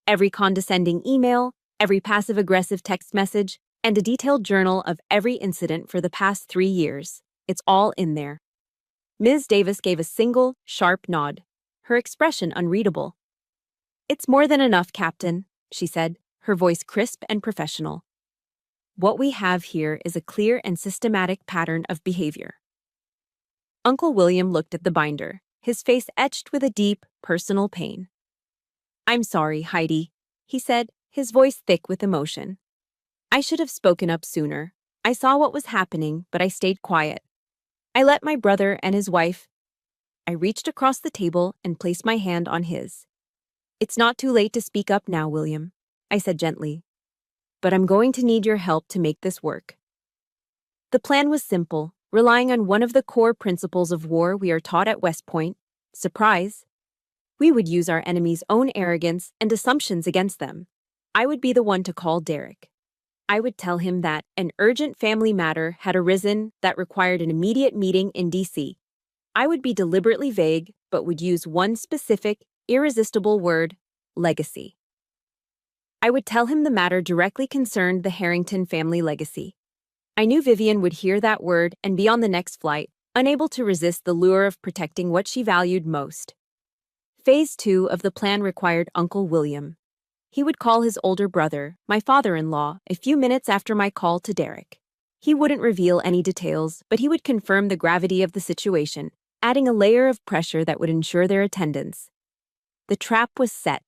"Every condescending email, every passive-aggressive text message, and a detailed journal of every incident for the past 3 years. It's all in there." Ms. Davis gave a single, sharp nod, her expression unreadable. "It's more than enough, Captain," she said, her voice crisp and professional. "What we have here is a clear and systematic pattern of behavior." Uncle William looked at the binder, his face etched with a deep, personal pain. "I'm sorry, Heidi," he said, his voice thick with emotion. "I should have spoken up sooner. I saw what was happening, but I stayed quiet. I let my brother and his wife—" I reached across the table and placed my hand on his. "It's not too late to speak up now, William," I said gently. "But I'm going to need your help to make this work." The plan was simple, relying on one of the core principles of war we are taught at West Point: surprise. We would use our enemy's own arrogance and assumptions against them. I would be the one to call Derek. I would tell him that an urgent family matter had arisen that required an immediate meeting in D.C. I would be deliberately vague, but would use one specific, irresistible word: legacy. I would tell him the matter directly concerned the Harrington family legacy. I knew Vivian would hear that word and be on the next flight, unable to resist the lure of protecting what she valued most. Phase 2 of the plan required Uncle William. He would call his older brother, my father-in-law, a few minutes after my call to Derek. He wouldn't reveal any details, but he would confirm the gravity of the situation, adding a layer of pressure that would ensure their attendance. The trap was set.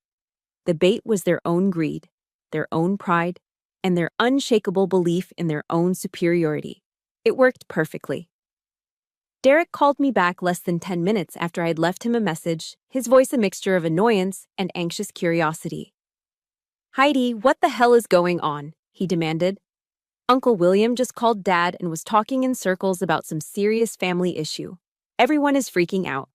The bait was their own greed, their own pride, and their unshakable belief in their own superiority. It worked perfectly. Derek called me back less than 10 minutes after I had left him a message, his voice a mixture of annoyance and anxious curiosity. "Heidi, what the hell is going on?" he demanded. "Uncle William just called Dad and was talking in circles about some serious family issue. Everyone is freaking out."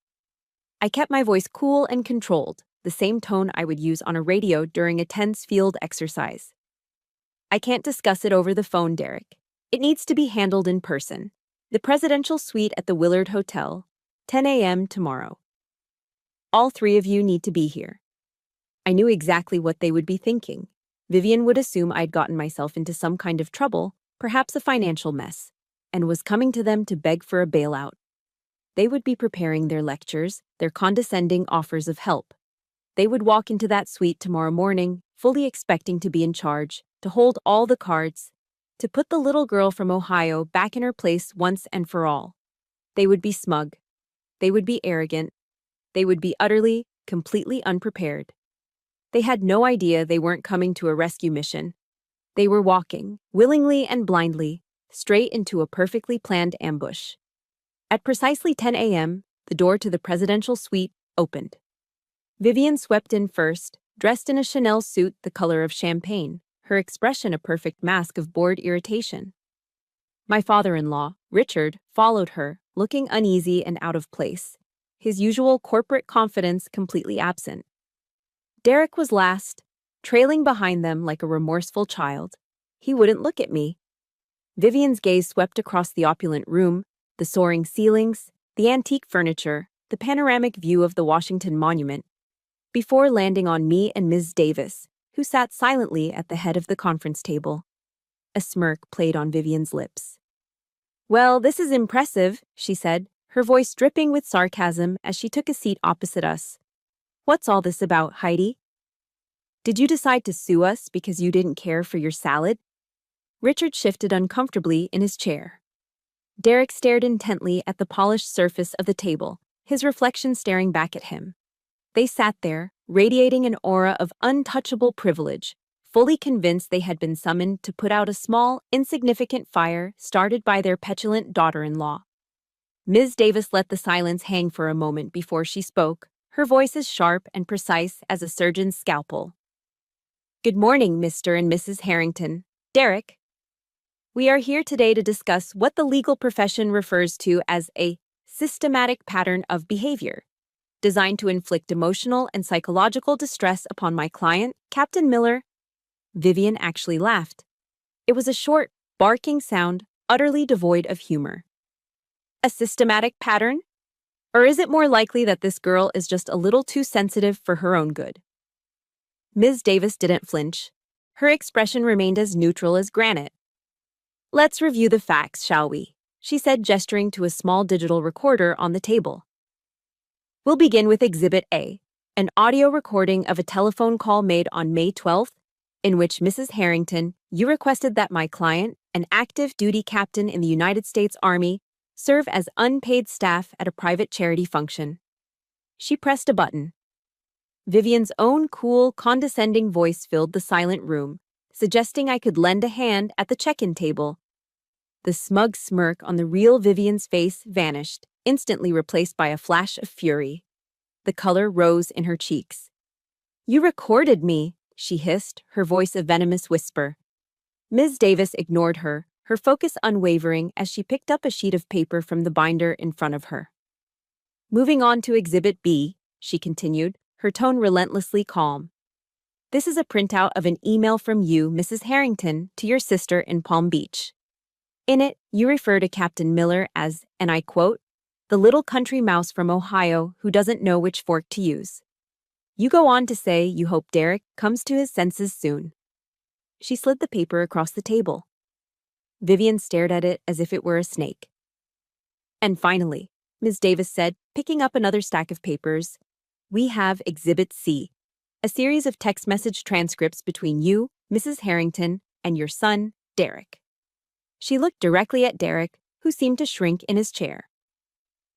I kept my voice cool and controlled, the same tone I would use on a radio during a tense field exercise. "I can't discuss it over the phone, Derek. It needs to be handled in person. The presidential suite at the Willard Hotel, 10 a.m. tomorrow. All 3 of you need to be here." I knew exactly what they would be thinking. Vivian would assume I'd gotten myself into some kind of trouble, perhaps a financial mess, and was coming to them to beg for a bailout. They would be preparing their lectures, their condescending offers of help. They would walk into that suite tomorrow morning, fully expecting to be in charge, to hold all the cards, to put the little girl from Ohio back in her place once and for all. They would be smug. They would be arrogant. They would be utterly, completely unprepared. They had no idea they weren't coming to a rescue mission. They were walking, willingly and blindly, straight into a perfectly planned ambush. At precisely 10 a.m., the door to the presidential suite opened. Vivian swept in first, dressed in a Chanel suit the color of champagne, her expression a perfect mask of bored irritation. My father-in-law, Richard, followed her, looking uneasy and out of place, his usual corporate confidence completely absent. Derek was last, trailing behind them like a remorseful child. He wouldn't look at me. Vivian's gaze swept across the opulent room, the soaring ceilings, the antique furniture, the panoramic view of the Washington Monument, before landing on me and Ms. Davis, who sat silently at the head of the conference table. A smirk played on Vivian's lips. "Well, this is impressive," she said, her voice dripping with sarcasm as she took a seat opposite us. "What's all this about, Heidi?" Did you decide to sue us because you didn't care for your salad? Richard shifted uncomfortably in his chair. Derek stared intently at the polished surface of the table, his reflection staring back at him. They sat there, radiating an aura of untouchable privilege, fully convinced they had been summoned to put out a small, insignificant fire started by their petulant daughter-in-law. Ms. Davis let the silence hang for a moment before she spoke, her voice as sharp and precise as a surgeon's scalpel. Good morning, Mr. and Mrs. Harrington. Derek. We are here today to discuss what the legal profession refers to as a systematic pattern of behavior, designed to inflict emotional and psychological distress upon my client, Captain Miller. Vivian actually laughed. It was a short, barking sound, utterly devoid of humor. A systematic pattern? Or is it more likely that this girl is just a little too sensitive for her own good? Ms. Davis didn't flinch. Her expression remained as neutral as granite. Let's review the facts, shall we? She said, gesturing to a small digital recorder on the table. We'll begin with Exhibit A, an audio recording of a telephone call made on May 12th, in which Mrs. Harrington, you requested that my client, an active duty captain in the United States Army, serve as unpaid staff at a private charity function. She pressed a button. Vivian's own cool, condescending voice filled the silent room, suggesting I could lend a hand at the check-in table. The smug smirk on the real Vivian's face vanished, instantly replaced by a flash of fury. The color rose in her cheeks. You recorded me, she hissed, her voice a venomous whisper. Ms. Davis ignored her, her focus unwavering as she picked up a sheet of paper from the binder in front of her. Moving on to Exhibit B, she continued, her tone relentlessly calm. This is a printout of an email from you, Mrs. Harrington, to your sister in Palm Beach. In it, you refer to Captain Miller as, and I quote, the little country mouse from Ohio who doesn't know which fork to use. You go on to say you hope Derek comes to his senses soon. She slid the paper across the table. Vivian stared at it as if it were a snake. And finally, Ms. Davis said, picking up another stack of papers, we have Exhibit C, a series of text message transcripts between you, Mrs. Harrington, and your son, Derek. She looked directly at Derek, who seemed to shrink in his chair.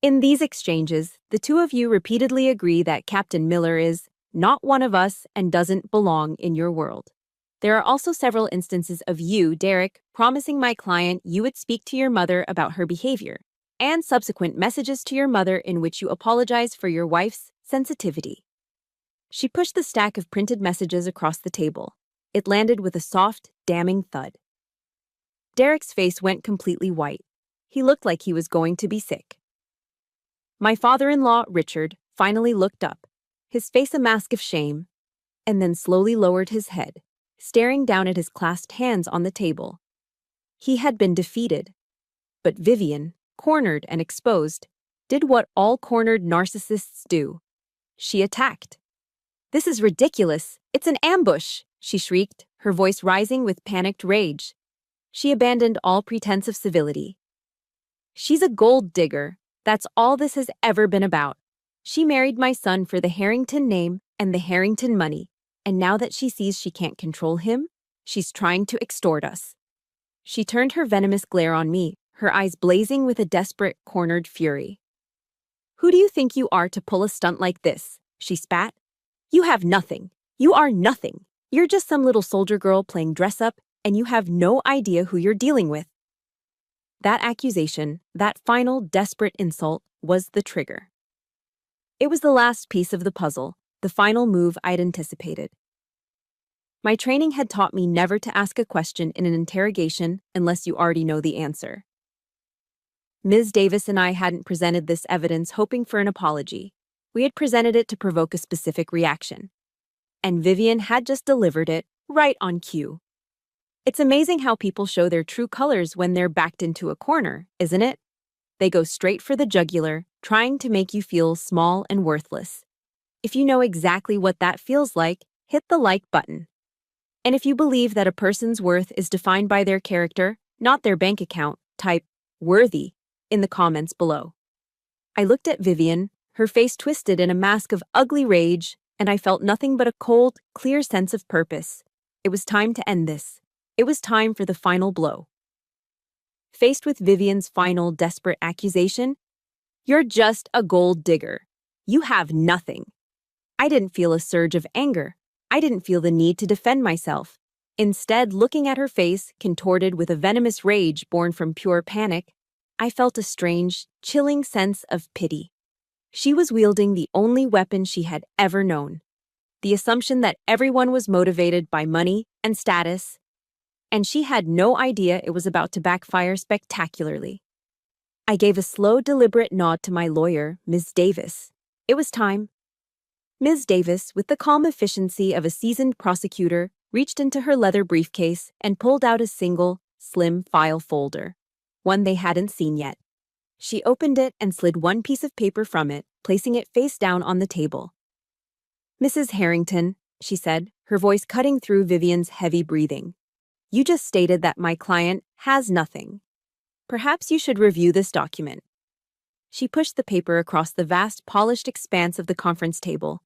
In these exchanges, the two of you repeatedly agree that Captain Miller is not one of us and doesn't belong in your world. There are also several instances of you, Derek, promising my client you would speak to your mother about her behavior, and subsequent messages to your mother in which you apologize for your wife's sensitivity. She pushed the stack of printed messages across the table. It landed with a soft, damning thud. Derek's face went completely white. He looked like he was going to be sick. My father-in-law, Richard, finally looked up, his face a mask of shame, and then slowly lowered his head, staring down at his clasped hands on the table. He had been defeated. But Vivian, cornered and exposed, did what all cornered narcissists do. She attacked. This is ridiculous. It's an ambush, she shrieked, her voice rising with panicked rage. She abandoned all pretense of civility. She's a gold digger. That's all this has ever been about. She married my son for the Harrington name and the Harrington money, and now that she sees she can't control him, she's trying to extort us. She turned her venomous glare on me, her eyes blazing with a desperate, cornered fury. Who do you think you are to pull a stunt like this? She spat. You have nothing. You are nothing. You're just some little soldier girl playing dress-up, and you have no idea who you're dealing with. That accusation, that final desperate insult, was the trigger. It was the last piece of the puzzle, the final move I'd anticipated. My training had taught me never to ask a question in an interrogation unless you already know the answer. Ms. Davis and I hadn't presented this evidence hoping for an apology. We had presented it to provoke a specific reaction. And Vivian had just delivered it right on cue. It's amazing how people show their true colors when they're backed into a corner, isn't it? They go straight for the jugular, trying to make you feel small and worthless. If you know exactly what that feels like, hit the like button. And if you believe that a person's worth is defined by their character, not their bank account, type "worthy" in the comments below. I looked at Vivian, her face twisted in a mask of ugly rage, and I felt nothing but a cold, clear sense of purpose. It was time to end this. It was time for the final blow. Faced with Vivian's final, desperate accusation, "You're just a gold digger. You have nothing." I didn't feel a surge of anger. I didn't feel the need to defend myself. Instead, looking at her face, contorted with a venomous rage born from pure panic, I felt a strange, chilling sense of pity. She was wielding the only weapon she had ever known, the assumption that everyone was motivated by money and status, and she had no idea it was about to backfire spectacularly. I gave a slow, deliberate nod to my lawyer, Ms. Davis. It was time. Ms. Davis, with the calm efficiency of a seasoned prosecutor, reached into her leather briefcase and pulled out a single, slim file folder, one they hadn't seen yet. She opened it and slid one piece of paper from it, placing it face down on the table. "Mrs. Harrington," she said, her voice cutting through Vivian's heavy breathing, "you just stated that my client has nothing. Perhaps you should review this document." She pushed the paper across the vast, polished expanse of the conference table.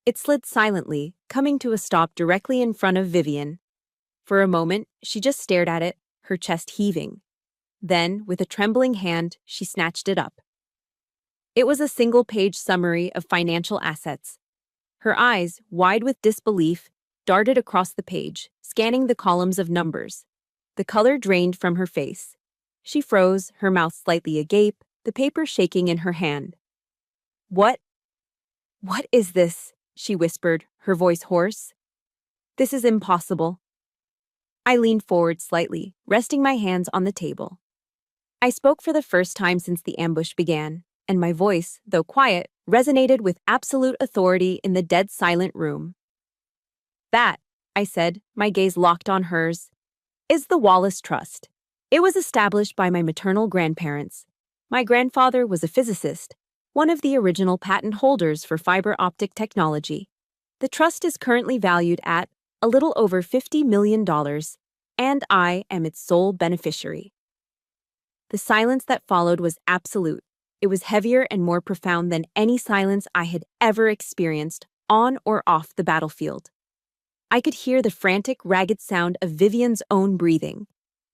It slid silently, coming to a stop directly in front of Vivian. For a moment, she just stared at it, her chest heaving. Then, with a trembling hand, she snatched it up. It was a single-page summary of financial assets. Her eyes, wide with disbelief, darted across the page, scanning the columns of numbers. The color drained from her face. She froze, her mouth slightly agape, the paper shaking in her hand. What is this?" she whispered, her voice hoarse. "This is impossible." I leaned forward slightly, resting my hands on the table. I spoke for the first time since the ambush began, and my voice, though quiet, resonated with absolute authority in the dead silent room. "That," I said, my gaze locked on hers, "is the Wallace Trust. It was established by my maternal grandparents. My grandfather was a physicist, one of the original patent holders for fiber optic technology. The trust is currently valued at a little over $50 million, and I am its sole beneficiary." The silence that followed was absolute. It was heavier and more profound than any silence I had ever experienced, on or off the battlefield. I could hear the frantic, ragged sound of Vivian's own breathing.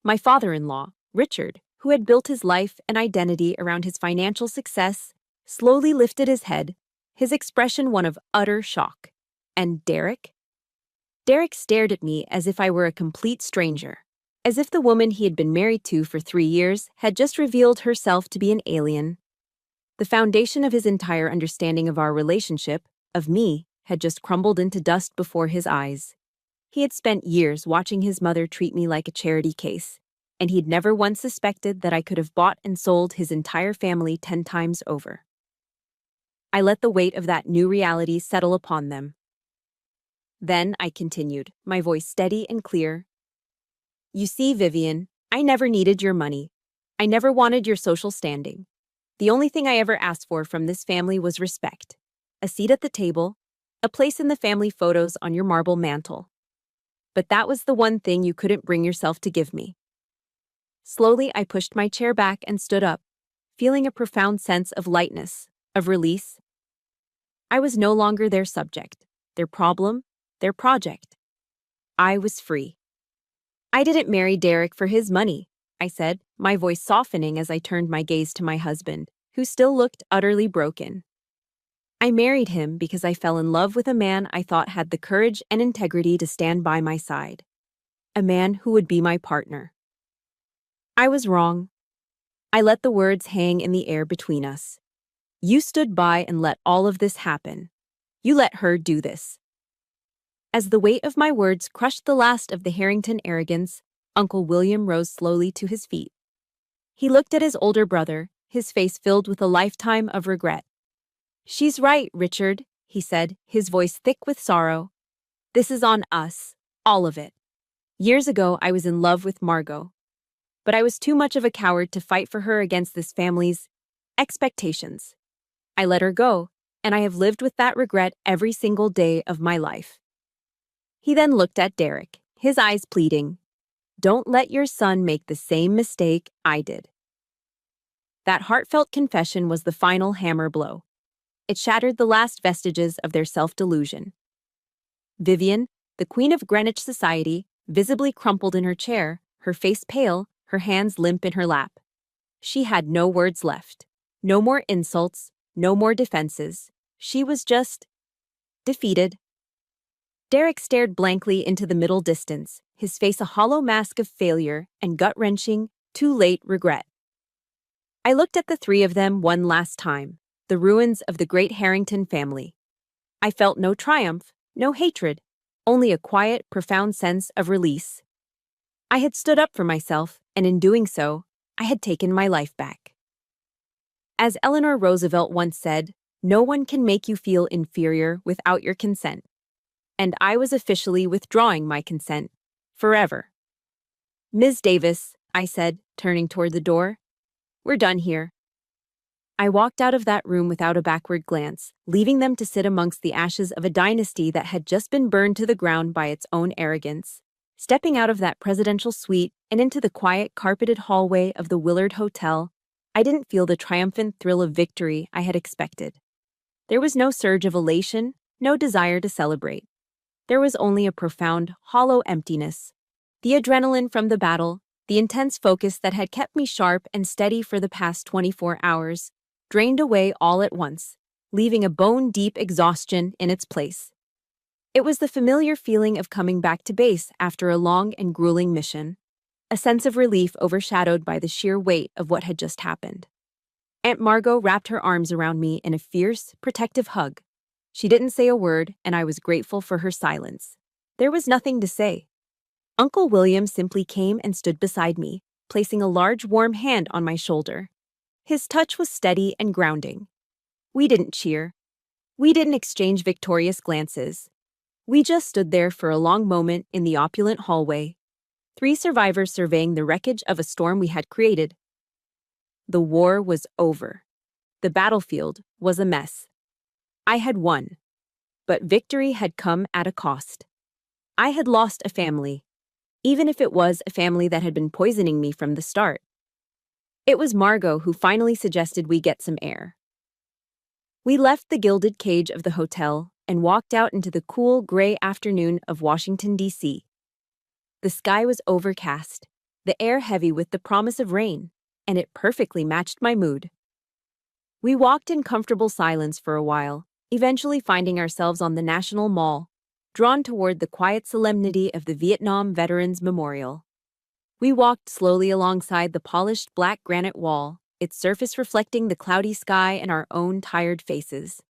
My father-in-law, Richard, who had built his life and identity around his financial success, slowly lifted his head, his expression one of utter shock. And Derek? Derek stared at me as if I were a complete stranger, as if the woman he had been married to for 3 years had just revealed herself to be an alien. The foundation of his entire understanding of our relationship, of me, had just crumbled into dust before his eyes. He had spent years watching his mother treat me like a charity case, and he'd never once suspected that I could have bought and sold his entire family 10 times over. I let the weight of that new reality settle upon them. Then I continued, my voice steady and clear. "You see, Vivian, I never needed your money. I never wanted your social standing. The only thing I ever asked for from this family was respect, a seat at the table, a place in the family photos on your marble mantle. But that was the one thing you couldn't bring yourself to give me." Slowly, I pushed my chair back and stood up, feeling a profound sense of lightness, of release. I was no longer their subject, their problem, their project. I was free. "I didn't marry Derek for his money," I said, my voice softening as I turned my gaze to my husband, who still looked utterly broken. "I married him because I fell in love with a man I thought had the courage and integrity to stand by my side. A man who would be my partner." I was wrong. I let the words hang in the air between us. You stood by and let all of this happen. You let her do this. As the weight of my words crushed the last of the Harrington arrogance, Uncle William rose slowly to his feet. He looked at his older brother, his face filled with a lifetime of regret. "She's right, Richard," he said, his voice thick with sorrow. "This is on us, all of it. Years ago, I was in love with Margot. But I was too much of a coward to fight for her against this family's expectations. I let her go, and I have lived with that regret every single day of my life." He then looked at Derek, his eyes pleading, "Don't let your son make the same mistake I did." That heartfelt confession was the final hammer blow. It shattered the last vestiges of their self-delusion. Vivian, the queen of Greenwich society, visibly crumpled in her chair, her face pale, her hands limp in her lap. She had no words left. No more insults, no more defenses. She was just defeated. Derek stared blankly into the middle distance, his face a hollow mask of failure and gut-wrenching, too late regret. I looked at the three of them one last time, the ruins of the great Harrington family. I felt no triumph, no hatred, only a quiet, profound sense of release. I had stood up for myself, and in doing so, I had taken my life back. As Eleanor Roosevelt once said, no one can make you feel inferior without your consent. And I was officially withdrawing my consent, forever. Ms. Davis, I said, turning toward the door, we're done here. I walked out of that room without a backward glance, leaving them to sit amongst the ashes of a dynasty that had just been burned to the ground by its own arrogance. Stepping out of that presidential suite and into the quiet, carpeted hallway of the Willard Hotel, I didn't feel the triumphant thrill of victory I had expected. There was no surge of elation, no desire to celebrate. There was only a profound, hollow emptiness. The adrenaline from the battle, the intense focus that had kept me sharp and steady for the past 24 hours, drained away all at once, leaving a bone-deep exhaustion in its place. It was the familiar feeling of coming back to base after a long and grueling mission, a sense of relief overshadowed by the sheer weight of what had just happened. Aunt Margot wrapped her arms around me in a fierce, protective hug. She didn't say a word, and I was grateful for her silence. There was nothing to say. Uncle William simply came and stood beside me, placing a large warm hand on my shoulder. His touch was steady and grounding. We didn't cheer. We didn't exchange victorious glances. We just stood there for a long moment in the opulent hallway, three survivors surveying the wreckage of a storm we had created. The war was over. The battlefield was a mess. I had won, but victory had come at a cost. I had lost a family, even if it was a family that had been poisoning me from the start. It was Margot who finally suggested we get some air. We left the gilded cage of the hotel and walked out into the cool, gray afternoon of Washington, D.C. The sky was overcast, the air heavy with the promise of rain, and it perfectly matched my mood. We walked in comfortable silence for a while, eventually finding ourselves on the National Mall, drawn toward the quiet solemnity of the Vietnam Veterans Memorial. We walked slowly alongside the polished black granite wall, its surface reflecting the cloudy sky and our own tired faces.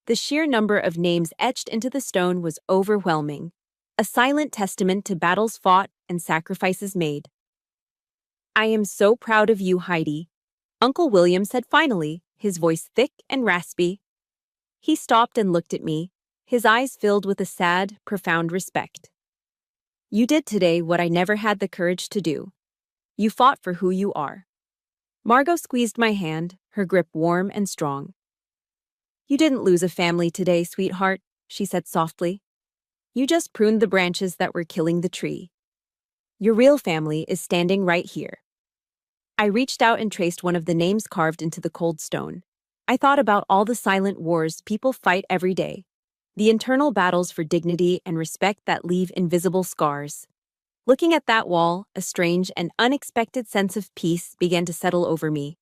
The sheer number of names etched into the stone was overwhelming, a silent testament to battles fought and sacrifices made. "I am so proud of you, Heidi," Uncle William said finally, his voice thick and raspy. He stopped and looked at me, his eyes filled with a sad, profound respect. "You did today what I never had the courage to do. You fought for who you are." Margot squeezed my hand, her grip warm and strong. "You didn't lose a family today, sweetheart," she said softly. "You just pruned the branches that were killing the tree. Your real family is standing right here." I reached out and traced one of the names carved into the cold stone. I thought about all the silent wars people fight every day, the internal battles for dignity and respect that leave invisible scars. Looking at that wall, a strange and unexpected sense of peace began to settle over me.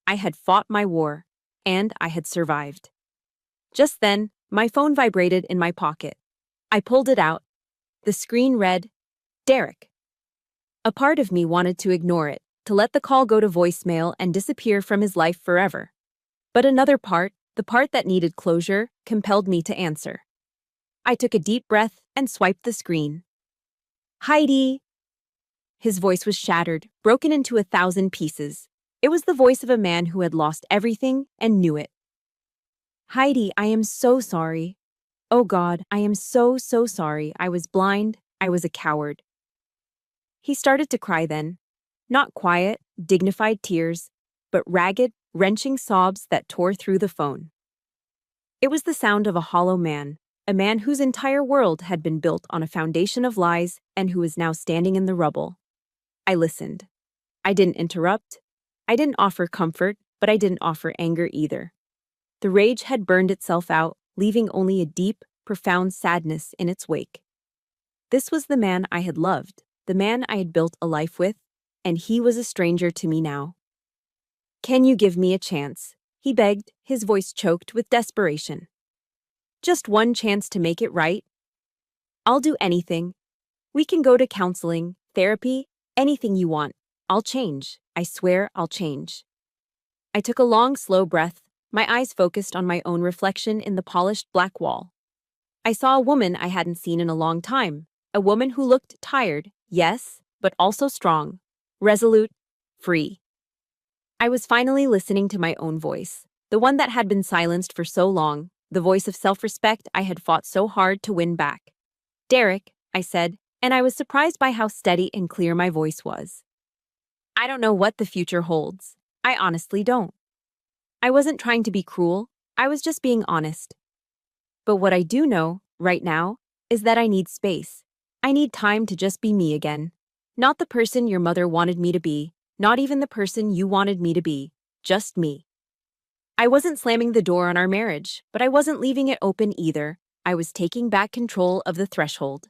I had fought my war, and I had survived. Just then, my phone vibrated in my pocket. I pulled it out. The screen read, "Derek." A part of me wanted to ignore it, to let the call go to voicemail and disappear from his life forever. But another part, the part that needed closure, compelled me to answer. I took a deep breath and swiped the screen. "Heidi." His voice was shattered, broken into 1,000 pieces. It was the voice of a man who had lost everything and knew it. "Heidi, I am so sorry. Oh God, I am so sorry. I was blind. I was a coward." He started to cry then. Not quiet, dignified tears, but ragged, wrenching sobs that tore through the phone. It was the sound of a hollow man, a man whose entire world had been built on a foundation of lies and who is now standing in the rubble. I listened. I didn't interrupt. I didn't offer comfort, but I didn't offer anger either. The rage had burned itself out, leaving only a deep, profound sadness in its wake. This was the man I had loved, the man I had built a life with, and he was a stranger to me now. "Can you give me a chance?" he begged, his voice choked with desperation. "Just one chance to make it right? I'll do anything. We can go to counseling, therapy, anything you want. I'll change. I swear I'll change." I took a long, slow breath, my eyes focused on my own reflection in the polished black wall. I saw a woman I hadn't seen in a long time, a woman who looked tired, yes, but also strong, resolute, free. I was finally listening to my own voice, the one that had been silenced for so long, the voice of self-respect I had fought so hard to win back. "Derek," I said, and I was surprised by how steady and clear my voice was. "I don't know what the future holds. I honestly don't. I wasn't trying to be cruel, I was just being honest. But what I do know, right now, is that I need space. I need time to just be me again. Not the person your mother wanted me to be, not even the person you wanted me to be, just me." I wasn't slamming the door on our marriage, but I wasn't leaving it open either. I was taking back control of the threshold.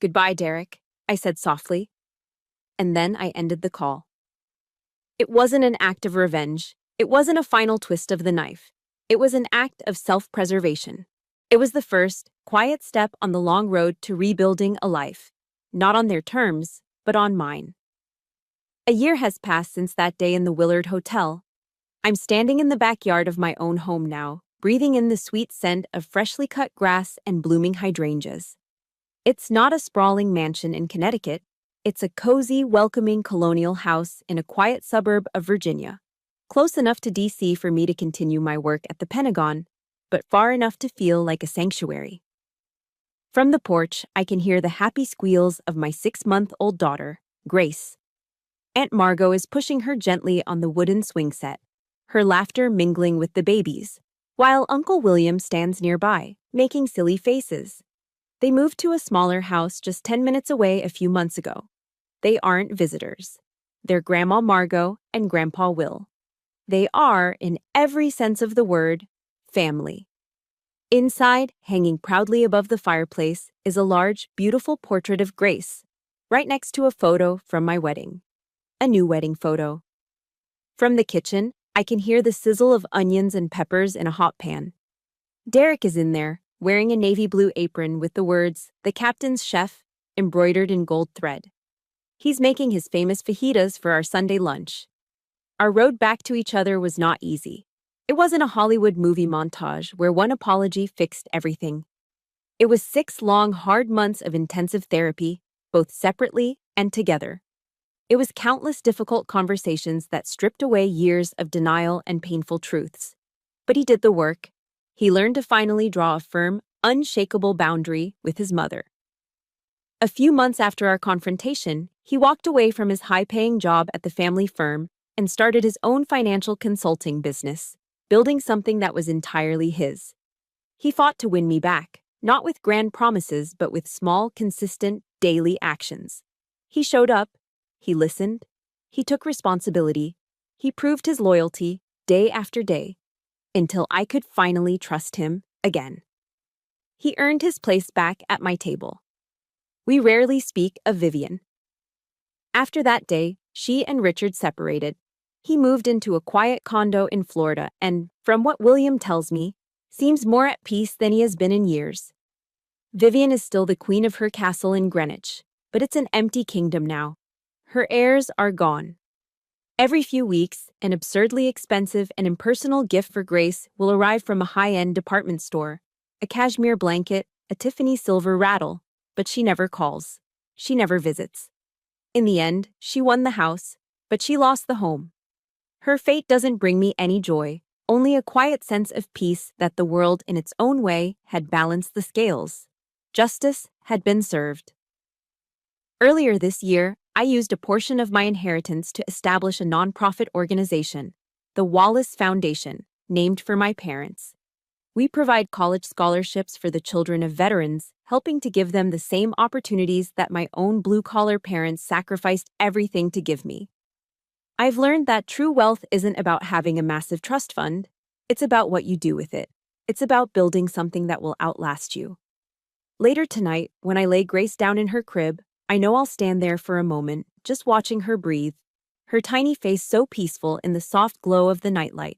"Goodbye, Derek," I said softly. And then I ended the call. It wasn't an act of revenge. It wasn't a final twist of the knife. It was an act of self-preservation. It was the first, quiet step on the long road to rebuilding a life. Not on their terms, but on mine. A year has passed since that day in the Willard Hotel. I'm standing in the backyard of my own home now, breathing in the sweet scent of freshly cut grass and blooming hydrangeas. It's not a sprawling mansion in Connecticut. It's a cozy, welcoming colonial house in a quiet suburb of Virginia. Close enough to DC for me to continue my work at the Pentagon, but far enough to feel like a sanctuary. From the porch, I can hear the happy squeals of my 6-month-old daughter, Grace. Aunt Margot is pushing her gently on the wooden swing set, her laughter mingling with the baby's, while Uncle William stands nearby, making silly faces. They moved to a smaller house just 10 minutes away a few months ago. They aren't visitors. They're Grandma Margot and Grandpa Will. They are, in every sense of the word, family. Inside, hanging proudly above the fireplace, is a large, beautiful portrait of Grace, right next to a photo from my wedding. A new wedding photo. From the kitchen, I can hear the sizzle of onions and peppers in a hot pan. Derek is in there, wearing a navy blue apron with the words, "The Captain's Chef," embroidered in gold thread. He's making his famous fajitas for our Sunday lunch. Our road back to each other was not easy. It wasn't a Hollywood movie montage where one apology fixed everything. It was 6 long, hard months of intensive therapy, both separately and together. It was countless difficult conversations that stripped away years of denial and painful truths. But he did the work. He learned to finally draw a firm, unshakable boundary with his mother. A few months after our confrontation, he walked away from his high-paying job at the family firm and started his own financial consulting business, building something that was entirely his. He fought to win me back, not with grand promises, but with small, consistent, daily actions. He showed up, he listened, he took responsibility, he proved his loyalty day after day, until I could finally trust him again. He earned his place back at my table. We rarely speak of Vivian. After that day, she and Richard separated. He moved into a quiet condo in Florida and, from what William tells me, seems more at peace than he has been in years. Vivian is still the queen of her castle in Greenwich, but it's an empty kingdom now. Her heirs are gone. Every few weeks, an absurdly expensive and impersonal gift for Grace will arrive from a high-end department store, a cashmere blanket, a Tiffany silver rattle, but she never calls. She never visits. In the end, she won the house, but she lost the home. Her fate doesn't bring me any joy, only a quiet sense of peace that the world in its own way had balanced the scales. Justice had been served. Earlier this year, I used a portion of my inheritance to establish a nonprofit organization, the Wallace Foundation, named for my parents. We provide college scholarships for the children of veterans, helping to give them the same opportunities that my own blue-collar parents sacrificed everything to give me. I've learned that true wealth isn't about having a massive trust fund. It's about what you do with it. It's about building something that will outlast you. Later tonight, when I lay Grace down in her crib, I know I'll stand there for a moment, just watching her breathe, her tiny face so peaceful in the soft glow of the nightlight.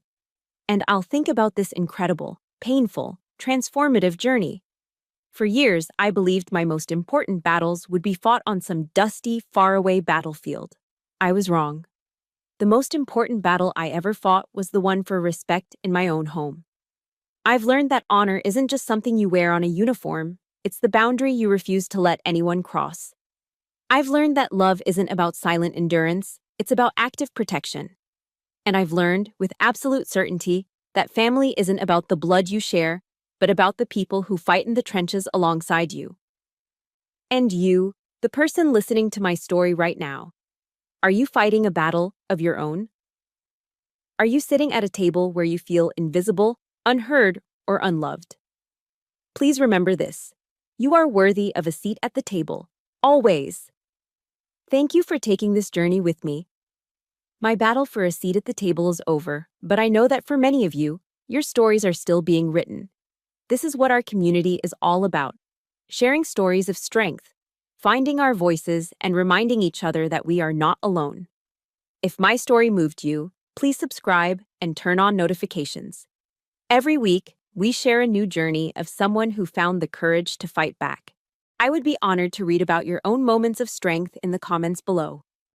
And I'll think about this incredible, painful, transformative journey. For years, I believed my most important battles would be fought on some dusty, faraway battlefield. I was wrong. The most important battle I ever fought was the one for respect in my own home. I've learned that honor isn't just something you wear on a uniform, it's the boundary you refuse to let anyone cross. I've learned that love isn't about silent endurance, it's about active protection. And I've learned, with absolute certainty, that family isn't about the blood you share, but about the people who fight in the trenches alongside you. And you, the person listening to my story right now, are you fighting a battle of your own? Are you sitting at a table where you feel invisible, unheard, or unloved? Please remember this. You are worthy of a seat at the table, always. Thank you for taking this journey with me. My battle for a seat at the table is over, but I know that for many of you, your stories are still being written. This is what our community is all about, sharing stories of strength, finding our voices, and reminding each other that we are not alone. If my story moved you, please subscribe and turn on notifications. Every week, we share a new journey of someone who found the courage to fight back. I would be honored to read about your own moments of strength in the comments below.